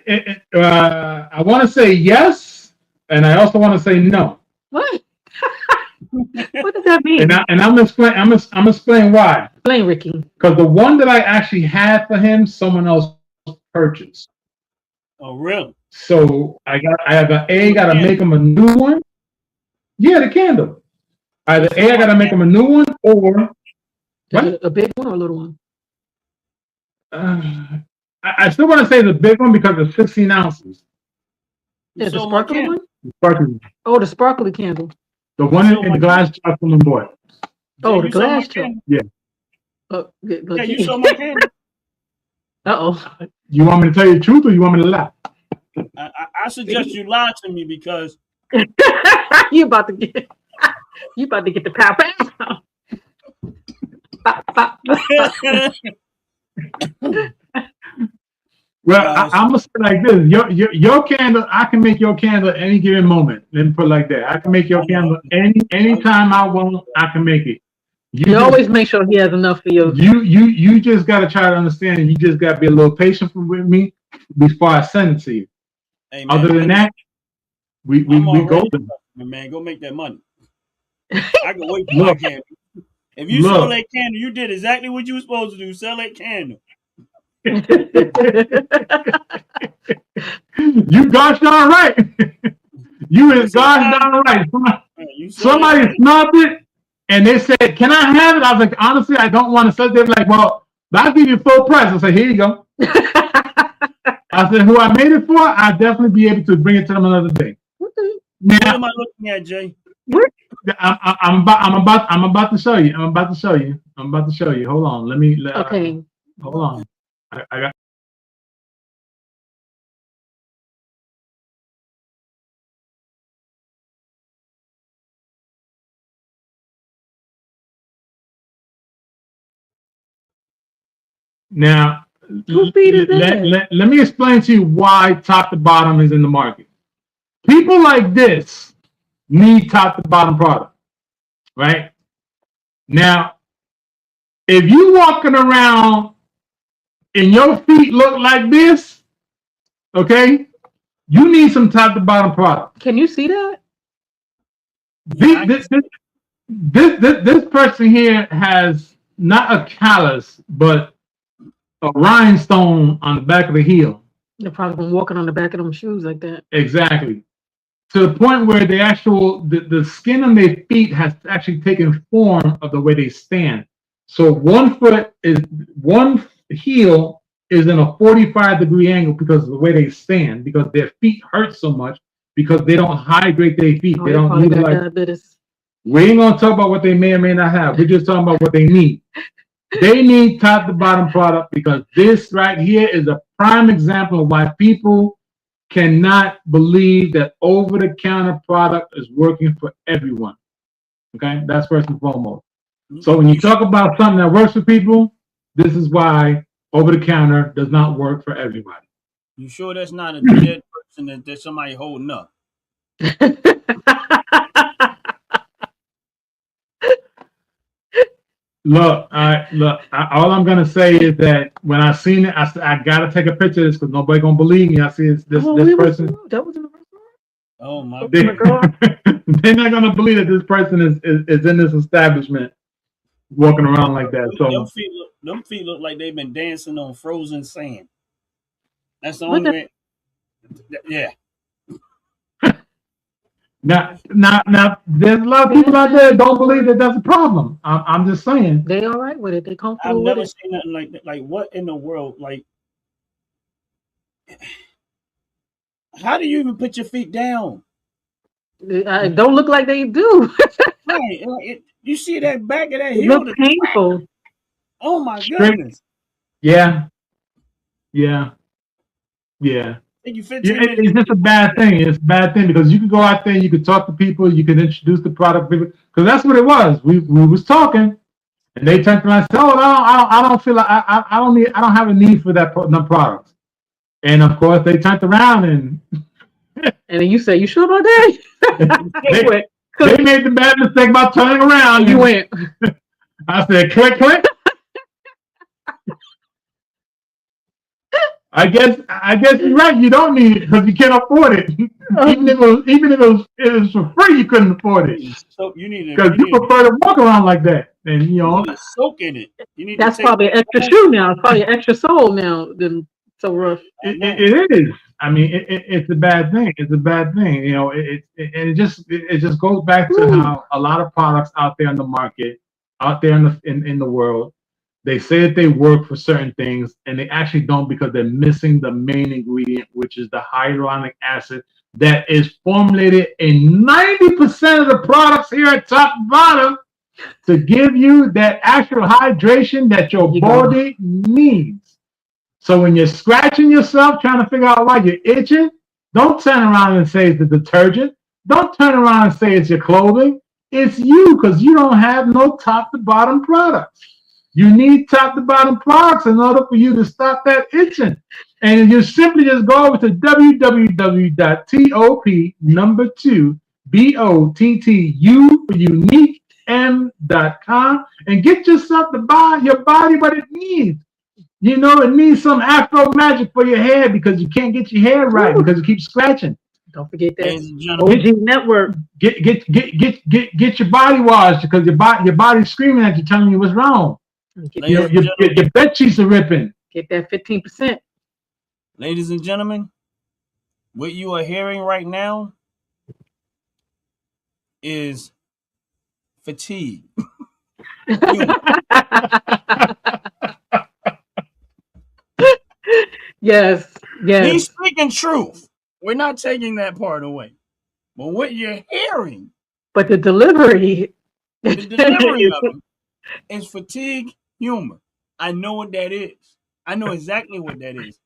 I want to say yes, and I also want to say no. What? What does that mean? And I'm explain. I'm explain why. Explain, Ricky. Because the one that I actually had for him, someone else purchased. Oh, really? So I gotta make him a new one. Yeah, the candle. Either I gotta make him a new one, or a big one or a little one. I still want to say the big one because it's 16 ounces. Yeah, the sparkly one. Sparkly. Oh, the sparkly candle. The one in the glass jar from the boy. Oh, the glass jar. Yeah. Yeah, you saw my candle. Uh-oh. You want me to tell you the truth or you want me to lie? I suggest you lie to me because you about to get the pow pow. Pop. Well, I'm gonna say like this: your candle, I can make your candle at any given moment. Let me put it like that. I can make your candle anytime I want. I can make it. You always make sure he has enough for you. You just gotta try to understand, and you just gotta be a little patient with me before I send it to you. Hey, man, other than that, we go. Man, go make that money. I can wait for my candle. If you sold that candle, you did exactly what you were supposed to do. Sell that candle. You gosh darn right. You is gosh darn right. Somebody snubbed it and they said, "Can I have it?" I was like, "Honestly, I don't want to sell it." They're like, "Well, I'll give you full price." I said, "Here you go." I said, "Who I made it for, I'll definitely be able to bring it to them another day." Now, what am I looking at, Jay? I'm about to show you. I'm about to show you. Hold on. Okay. Hold on. I got. Now, let me explain to you why top to bottom is in the market. People like this need top to bottom product, right? Now, if you walking around and your feet look like this, okay, you need some top to bottom product. Can you see that? This person here has not a callus, but a rhinestone on the back of the heel. They're probably been walking on the back of them shoes like that. Exactly. To the point where the skin on their feet has actually taken form of the way they stand. So one heel is in a 45-degree angle because of the way they stand, because their feet hurt so much because they don't hydrate their feet. They don't utilize. Diabetes. We ain't gonna talk about what they may or may not have. We're just talking about what they need. They need top to bottom product because this right here is a prime example of why people cannot believe that over the counter product is working for everyone. Okay, that's first and foremost. So when you talk about something that works for people, this is why over the counter does not work for everybody. You sure that's not a dead person that there's somebody holding up? Look, all I'm gonna say is that when I seen it, I said I gotta take a picture of this because nobody gonna believe me. I see this person. That was in the restaurant. Oh my They, God. they're not gonna believe that this person is in this establishment walking around like that. So them feet look like they've been dancing on frozen sand. That's the What only the- way. Yeah. now, there's a lot of people out there that don't believe that that's a problem. I'm just saying. They all right with it. They I've comfortable with never it. seen nothing like that. Like, what in the world? Like, how do you even put your feet down? It don't look like they do. Right. You see that back of that It heel? looks painful. Oh my Straight- goodness. Yeah. Take you 15 It's minutes. just a bad thing. It's a bad thing because you can go out there, you can talk to people, you can introduce the product to people. Because that's what it was. We was talking, and they turned around and said, "Oh, I don't feel like I don't have a need for them products." And of course, they turned around and And then you say, "You sure about that?" they made the bad mistake about turning around. You went. I said, "Click, click." I guess you're right. You don't need it because you can't afford it. even if it was for free, you couldn't afford it So you need because you prefer to walk around like that. And you need to soak in it. You need That's to take probably an extra shoe now. It's probably an extra sole now. Than so rough. it is. I mean, it's a bad thing. It's a bad thing. It just goes back to how a lot of products out there in the market, out there in the world, they say that they work for certain things, and they actually don't because they're missing the main ingredient, which is the hyaluronic acid that is formulated in 90% of the products here at Top and Bottom to give you that actual hydration that your body needs. So when you're scratching yourself, trying to figure out why you're itching, don't turn around and say it's the detergent. Don't turn around and say it's your clothing. It's you because you don't have no top to bottom products. You need top to bottom products in order for you to stop that itching. And you simply just go over to www.top2bottu for uniquem.com and get yourself to buy your body what it needs. You know, it needs some Afro magic for your hair because you can't get your hair right because you keep scratching. Don't forget that OG network. Get your body washed because your body's screaming at you, telling you what's wrong. Your bed sheets are ripping. Get that 15%. Ladies and gentlemen, what you are hearing right now is fatigue. Yes. He's speaking truth. We're not taking that part away. But what you're hearing, but the delivery of it is fatigue humor. I know what that is. I know exactly what that is.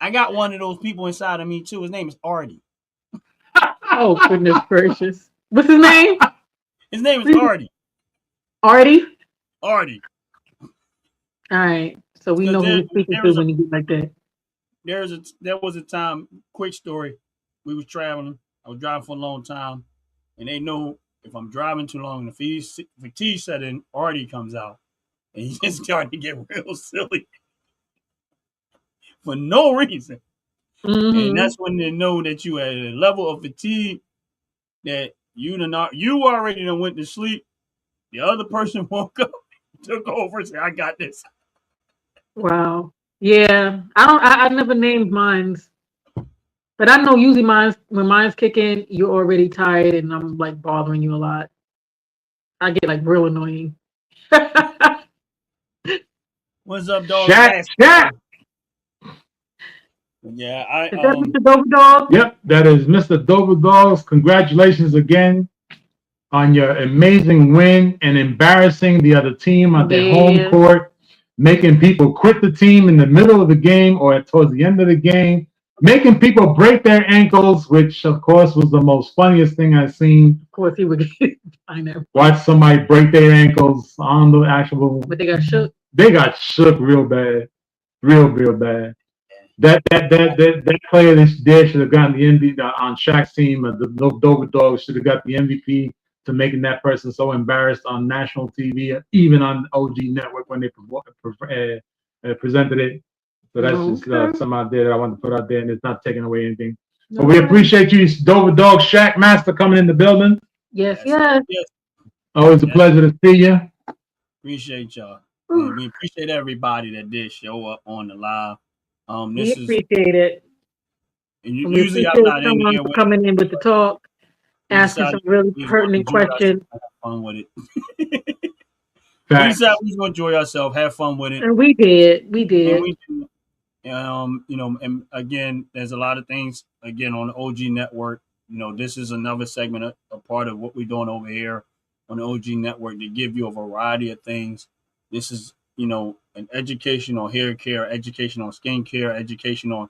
I got one of those people inside of me too. His name is Artie. Oh, goodness gracious. What's his name? His name is Artie. Artie? Artie. All right. So we know who we're speaking to when you get like that. There was a time, quick story. We was traveling. I was driving for a long time. And they know if I'm driving too long, if fatigue set in, Artie comes out. And he just started to get real silly. For no reason. Mm-hmm. And that's when they know that you at a level of fatigue that you already done went to sleep. The other person woke up, took over, and said, "I got this." Wow. Yeah. I never named mines. But I know usually when mine's kick in, you're already tired and I'm like bothering you a lot. I get like real annoying. What's up, dog? Shaq. Yeah, Is that Mr. Dover Dog? Yep, that is Mr. Dover Dogs. Congratulations again on your amazing win and embarrassing the other team on their home court. making people quit the team in the middle of the game or towards the end of the game, making people break their ankles, which of course was the most funniest thing I've seen. Of course, he would get pineapple. Watch somebody break their ankles on the actual. But they got shook. They got shook real bad, real bad. That player there should have gotten the MVP on Shaq's team. The Dover Dogs should have got the MVP to making that person so embarrassed on national TV, even on OG Network when they presented it. So that's just some out there that I want to put out there, and it's not taking away anything. But we appreciate you, Dover Dog Shaq Master, coming in the building. Yes. Always a pleasure to see you. Appreciate y'all. And we appreciate everybody that did show up on the live. We appreciate it. And usually I'm not in here coming in with the talk, asking some really pertinent questions. Have fun with it. We decided we was gonna enjoy ourselves, have fun with it. And we did. And again, there's a lot of things again on the OG network. This is another segment, a part of what we're doing over here on the OG network to give you a variety of things. This is, an education on hair care, education on skin care, education on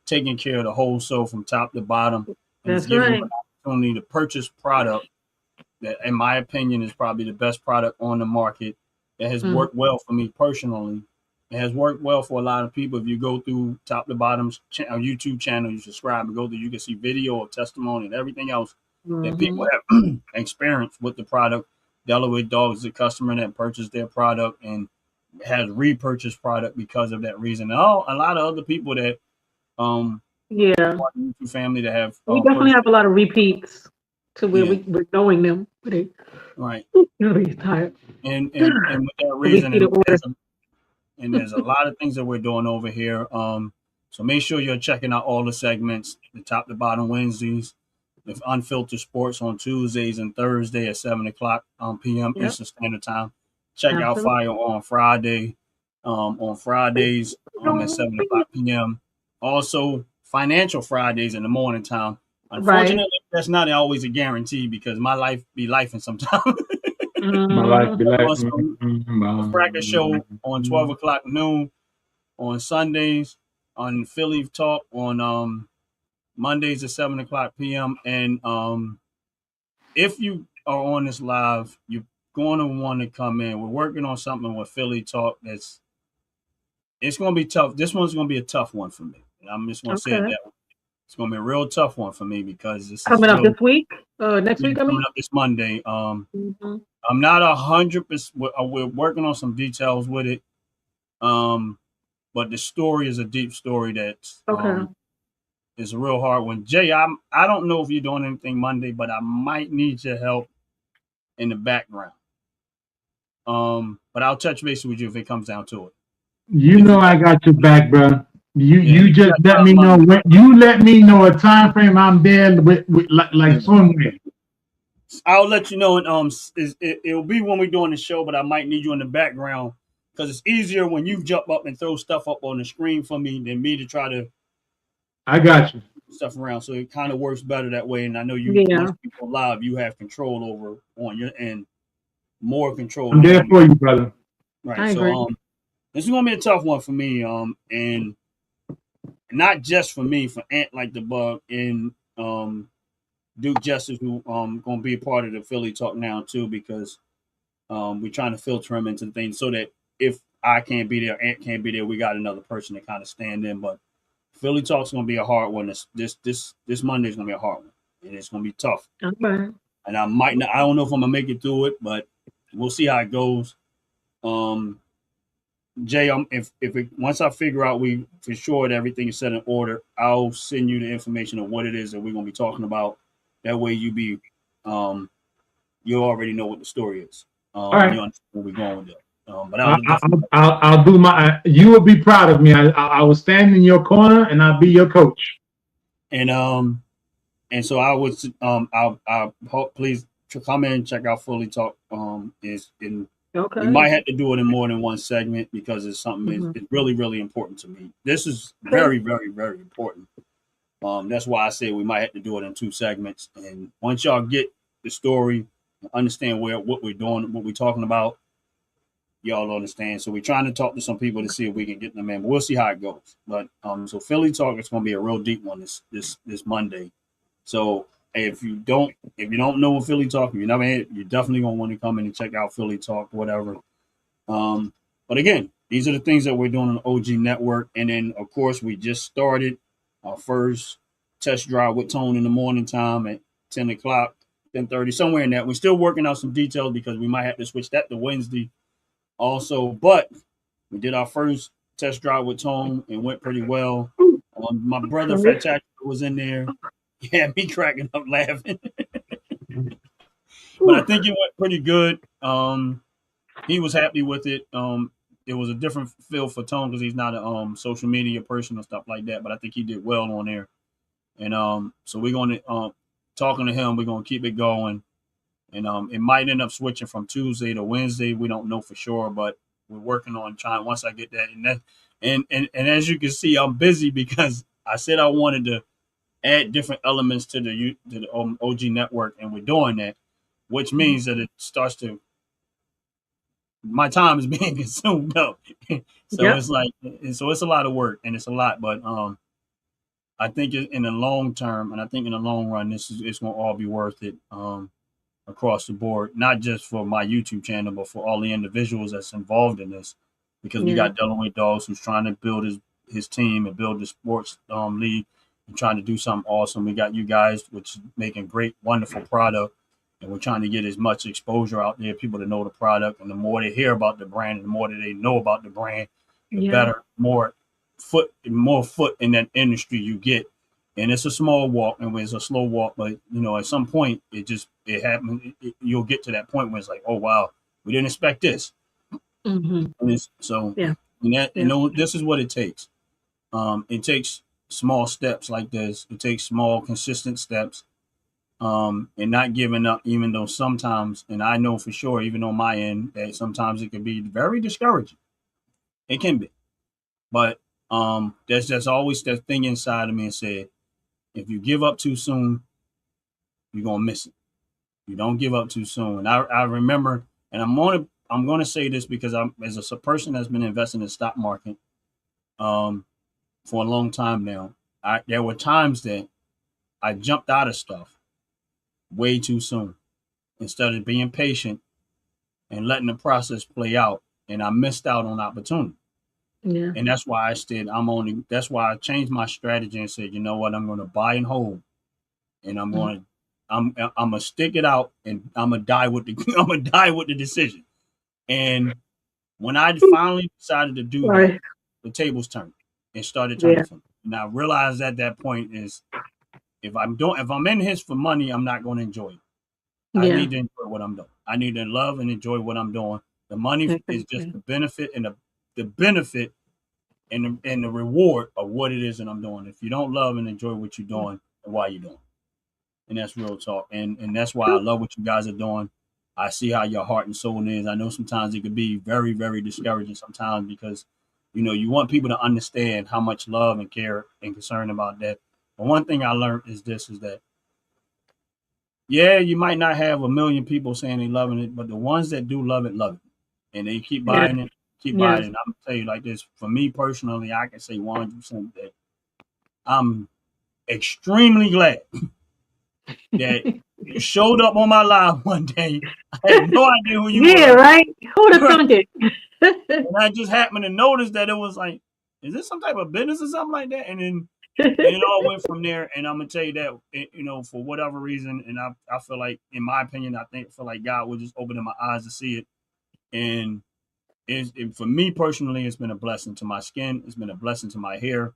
taking care of the whole soul from top to bottom. And That's it's giving right. you an opportunity to purchase product that, in my opinion, is probably the best product on the market that has worked well for me personally. It has worked well for a lot of people. If you go through top to bottom's YouTube channel, you subscribe and go through, you can see video of testimony and everything else that people have experienced with the product. Delaware Dogs is a customer that purchased their product and has repurchased product because of that reason. And a lot of other people that YouTube family that have we definitely have a lot of repeats to where we're knowing them. Right. He's tired. And with that reason, and there's a lot of things that we're doing over here. So make sure you're checking out all the segments, the top to bottom Wednesdays, the unfiltered sports on Tuesdays and Thursday at 7:00 p.m. Eastern Standard Time. Check out Fire on Friday, on Fridays at 7:00 p.m. Also, Financial Fridays in the morning time. Unfortunately, that's not always a guarantee because my life be lifing sometimes. My life be like also, the Fracker Show on 12:00 noon on Sundays, on Philly Talk on Mondays at 7:00 p.m. And if you are on this live, you're going to want to come in. We're working on something with Philly Talk it's going to be tough. This one's going to be a tough one for me. And I'm just going to say it that way. It's going to be a real tough one for me because this coming is up this week, next week. Coming up this Monday. I'm not 100%. We're working on some details with it. But the story is a deep story that's is a real hard one. Jay, I don't know if you're doing anything Monday, but I might need your help in the background. But I'll touch base with you if it comes down to it. I got your back, bro. You just let me know when you let me know a time frame I'm there with like swimwear. I'll let you know. It'll be when we're doing the show, but I might need you in the background because it's easier when you jump up and throw stuff up on the screen for me than me to try to. I got you. Stuff around, so it kind of works better that way. And I know most people live, you have control over on your end, more control. I'm there for you, brother. Right. So this is gonna be a tough one for me. And not just for me, for Ant Like the Bug and Duke Justice, who gonna be a part of the Philly Talk now too, because we're trying to filter him into things so that if I can't be there, Ant can't be there, we got another person to kind of stand in. But Philly Talk's gonna be a hard one. This Monday's gonna be a hard one, and it's gonna be tough. Okay. And I might not. I don't know if I'm gonna make it through it, but we'll see how it goes. Jay, once I figure out we for sure that everything is set in order, I'll send you the information of what it is that we're gonna be talking about. That way, you already know what the story is. All right. You understand where we're going with it. But I'll do my. You will be proud of me. I will stand in your corner and I'll be your coach. And so I would I'll hope please to come in and check out Fully Talk. We might have to do it in more than one segment because it's something it's really, really important to me. This is very, very, very important. That's why I say we might have to do it in 2 segments. And once y'all get the story, understand what we're doing, what we're talking about, y'all understand. So we're trying to talk to some people to see if we can get them in. But we'll see how it goes. But so Philly Talk is going to be a real deep one this Monday. So if you don't know what Philly Talk, if you never had, you're definitely going to want to come in and check out Philly Talk, whatever. But again, these are the things that we're doing on the OG Network, and then of course we just started our first test drive with Tone in the morning time at 10 o'clock, 10:30, somewhere in that. We're still working out some details because we might have to switch that to Wednesday also. But we did our first test drive with Tone and went pretty well. My brother Fantastic was in there. Yeah, me cracking up laughing. But I think it went pretty good. He was happy with it. It was a different feel for Tone because he's not a social media person and stuff like that. But I think he did well on there. And so we're going to talking to him. We're going to keep it going. And it might end up switching from Tuesday to Wednesday. We don't know for sure, but we're working on trying. Once I get that, and as you can see, I'm busy because I said I wanted to add different elements to the OG network, and we're doing that, which means that it starts to my time is being consumed up. So It's like, so it's a lot of work and it's a lot, but I think in the long term, and I think in the long run, it's going to all be worth it across the board, not just for my YouTube channel, but for all the individuals that's involved in this, because we got Delaware Dogs who's trying to build his team and build the sports league and trying to do something awesome. We got you guys, which is making great, wonderful product. And we're trying to get as much exposure out there, people to know the product. And the more they hear about the brand, and the more that they know about the brand, the better, more foot in that industry you get. And it's a small walk, and it's a slow walk, but at some point it happens. You'll get to that point where it's like, oh wow, we didn't expect this. Mm-hmm. This is what it takes. It takes small steps like this. It takes small, consistent steps. And not giving up, even though sometimes, and I know for sure, even on my end, that sometimes it can be very discouraging. It can be, but there's just always that thing inside of me and said, if you give up too soon, you're gonna miss it. You don't give up too soon. And I remember, and I'm gonna say this because I'm as a person that's been investing in the stock market for a long time now. There were times that I jumped out of stuff way too soon instead of being patient and letting the process play out, and I missed out on opportunity. And that's why I said that's why I changed my strategy and said, you know what, I'm going to buy and hold, and I'm gonna stick it out, and I'm gonna die with the decision. And when I finally decided to do that, the tables turned and started turning for me. And I realized at that point is, if I'm in this for money, I'm not going to enjoy it. I need to enjoy what I'm doing. I need to love and enjoy what I'm doing. The money is just the benefit and the benefit and the reward of what it is that I'm doing. If you don't love and enjoy what you're doing, then why are you doing? And that's real talk. And that's why I love what you guys are doing. I see how your heart and soul is. I know sometimes it could be very, very discouraging sometimes because, you want people to understand how much love and care and concern about that. But one thing I learned is that, you might not have 1 million people saying they loving it, but the ones that do love it. And they keep buying it, buying it. And I'm going to tell you like this, for me personally, I can say 100% that I'm extremely glad that you showed up on my live one day. I had no idea who you were. Yeah, right? Who'd have thunk it? And I just happened to notice that it was like, is this some type of business or something like that? And then it all went from there. And I'm gonna tell you that, for whatever reason, and I feel like, in my opinion, I feel like God was just opening my eyes to see it. And for me personally, it's been a blessing to my skin. It's been a blessing to my hair,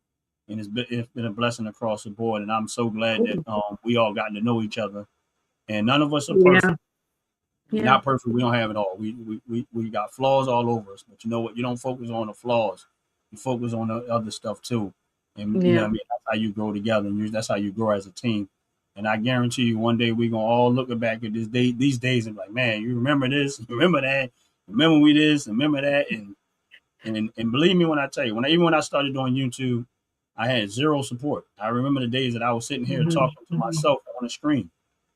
and it's been a blessing across the board. And I'm so glad that we all gotten to know each other. And none of us are perfect. We're not perfect. We don't have it all. We got flaws all over us. But you know what? You don't focus on the flaws. You focus on the other stuff too. And you know what I mean? That's how you grow together. And that's how you grow as a team. And I guarantee you, one day we're gonna all look back at these days and be like, man, you remember this, you remember that, remember we this, remember that, and believe me when I tell you, even when I started doing YouTube, I had zero support. I remember the days that I was sitting here talking to myself on the screen,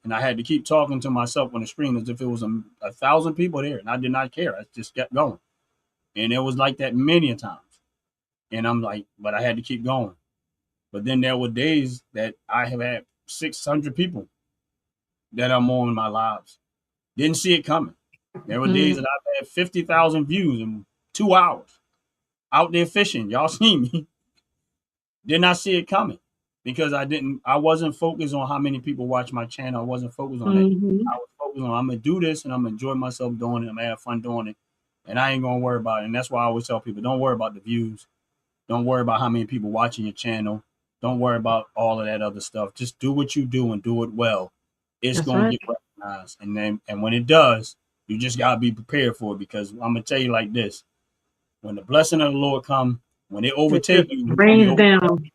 and I had to keep talking to myself on the screen as if it was 1,000 people there, and I did not care. I just kept going. And it was like that many a times. And I'm like, but I had to keep going. But then there were days that I have had 600 people that are more in my lives. Didn't see it coming. There were days that I've had 50,000 views in 2 hours out there fishing. Y'all seen me. Did not see it coming because I wasn't focused on how many people watch my channel. I wasn't focused on that. I was focused on I'm going to do this and I'm going to enjoy myself doing it. I'm going to have fun doing it. And I ain't going to worry about it. And that's why I always tell people, don't worry about the views. Don't worry about how many people watching your channel. Don't worry about all of that other stuff. Just do what you do and do it well. It's going to get recognized. And when it does, you just got to be prepared for it, because I'm going to tell you like this. When the blessing of the Lord come, when it overtake you, rains down.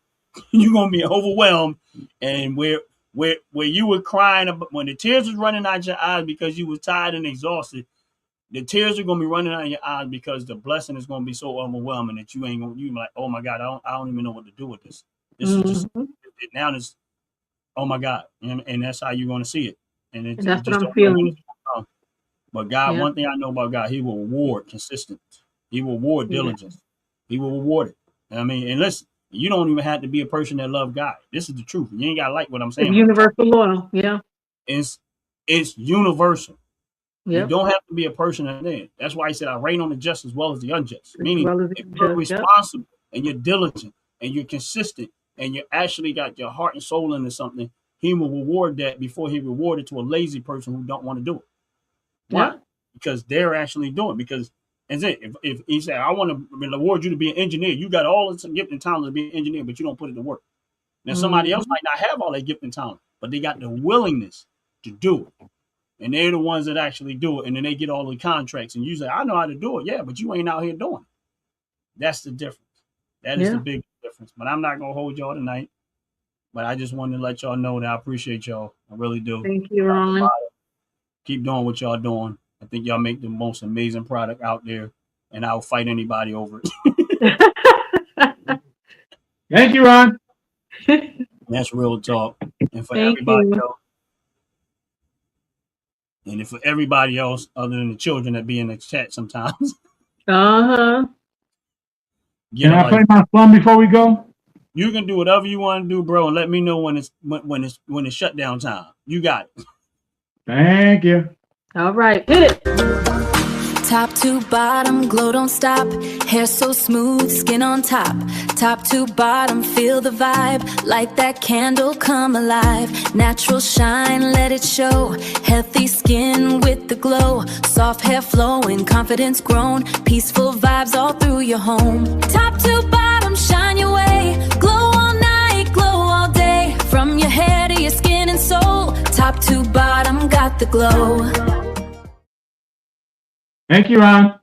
You're going to be overwhelmed. And where you were crying, when the tears was running out your eyes because you was tired and exhausted, the tears are going to be running out of your eyes because the blessing is going to be so overwhelming that you ain't going to, you like, oh my God, I don't even know what to do with this. This is just, now it's, oh my God. And that's how you're going to see it. And that's just what I'm feeling. But God, one thing I know about God, he will reward consistency. He will reward diligence. He will reward it. I mean, and listen, you don't even have to be a person that loves God. This is the truth. You ain't got to like what I'm saying. It's universal law. Yeah. It's universal. Yep. You don't have to be a person that is. That's why he said, I reign on the just as well as the unjust. Meaning, if you're responsible and you're diligent and you're consistent and you actually got your heart and soul into something, he will reward that before he rewarded to a lazy person who don't want to do it. Why? Yeah. Because they're actually doing it. Because that's it. If he said, I want to reward you to be an engineer, you got all this gift and talent to be an engineer, but you don't put it to work. Now, somebody else might not have all that gift and talent, but they got the willingness to do it. And they're the ones that actually do it. And then they get all the contracts. And you say, I know how to do it. Yeah, but you ain't out here doing it. That's the difference. That is the big difference. But I'm not going to hold y'all tonight. But I just wanted to let y'all know that I appreciate y'all. I really do. Thank you, Ron. Keep doing what y'all doing. I think y'all make the most amazing product out there. And I'll fight anybody over it. Thank you, Ron. That's real talk. And for everybody else. And for everybody else, other than the children that be in the chat sometimes. Can I play my song before we go? You can do whatever you want to do, bro, and let me know when it's shutdown time. You got it. Thank you. All right, hit it. Top to bottom, glow don't stop. Hair so smooth, skin on top. Top to bottom, feel the vibe. Like that candle, come alive. Natural shine, let it show. Healthy skin with the glow. Soft hair flowing, confidence grown. Peaceful vibes all through your home. Top to bottom, shine your way. Glow all night, glow all day. From your hair to your skin and soul. Top to bottom, got the glow. Thank you, Ron.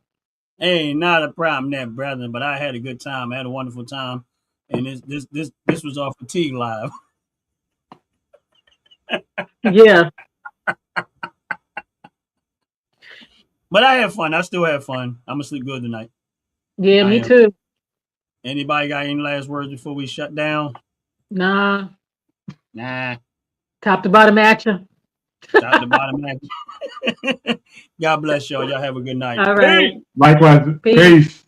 Hey, not a problem there, brother, but I had a good time. I had a wonderful time. And this was our fatigue live. Yeah. But I had fun. I still had fun. I'm gonna sleep good tonight. Yeah, me too. Anybody got any last words before we shut down? Nah. Top to bottom action. Top to bottom action. God bless y'all. Y'all have a good night. All right. Likewise. Peace.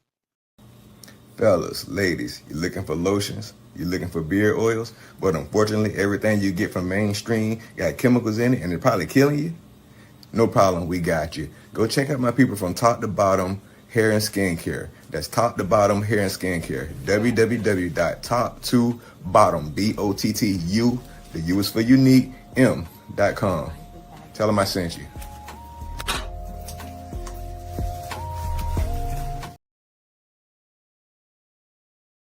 Fellas, ladies, you looking for lotions? You looking for beard oils? But unfortunately, everything you get from mainstream got chemicals in it and they're probably killing you? No problem, we got you. Go check out my people from Top to Bottom Hair and Skincare. That's Top to Bottom Hair and Skincare. www.top2bottom, BOTTU, the U is for unique, M.com. Tell them I sent you.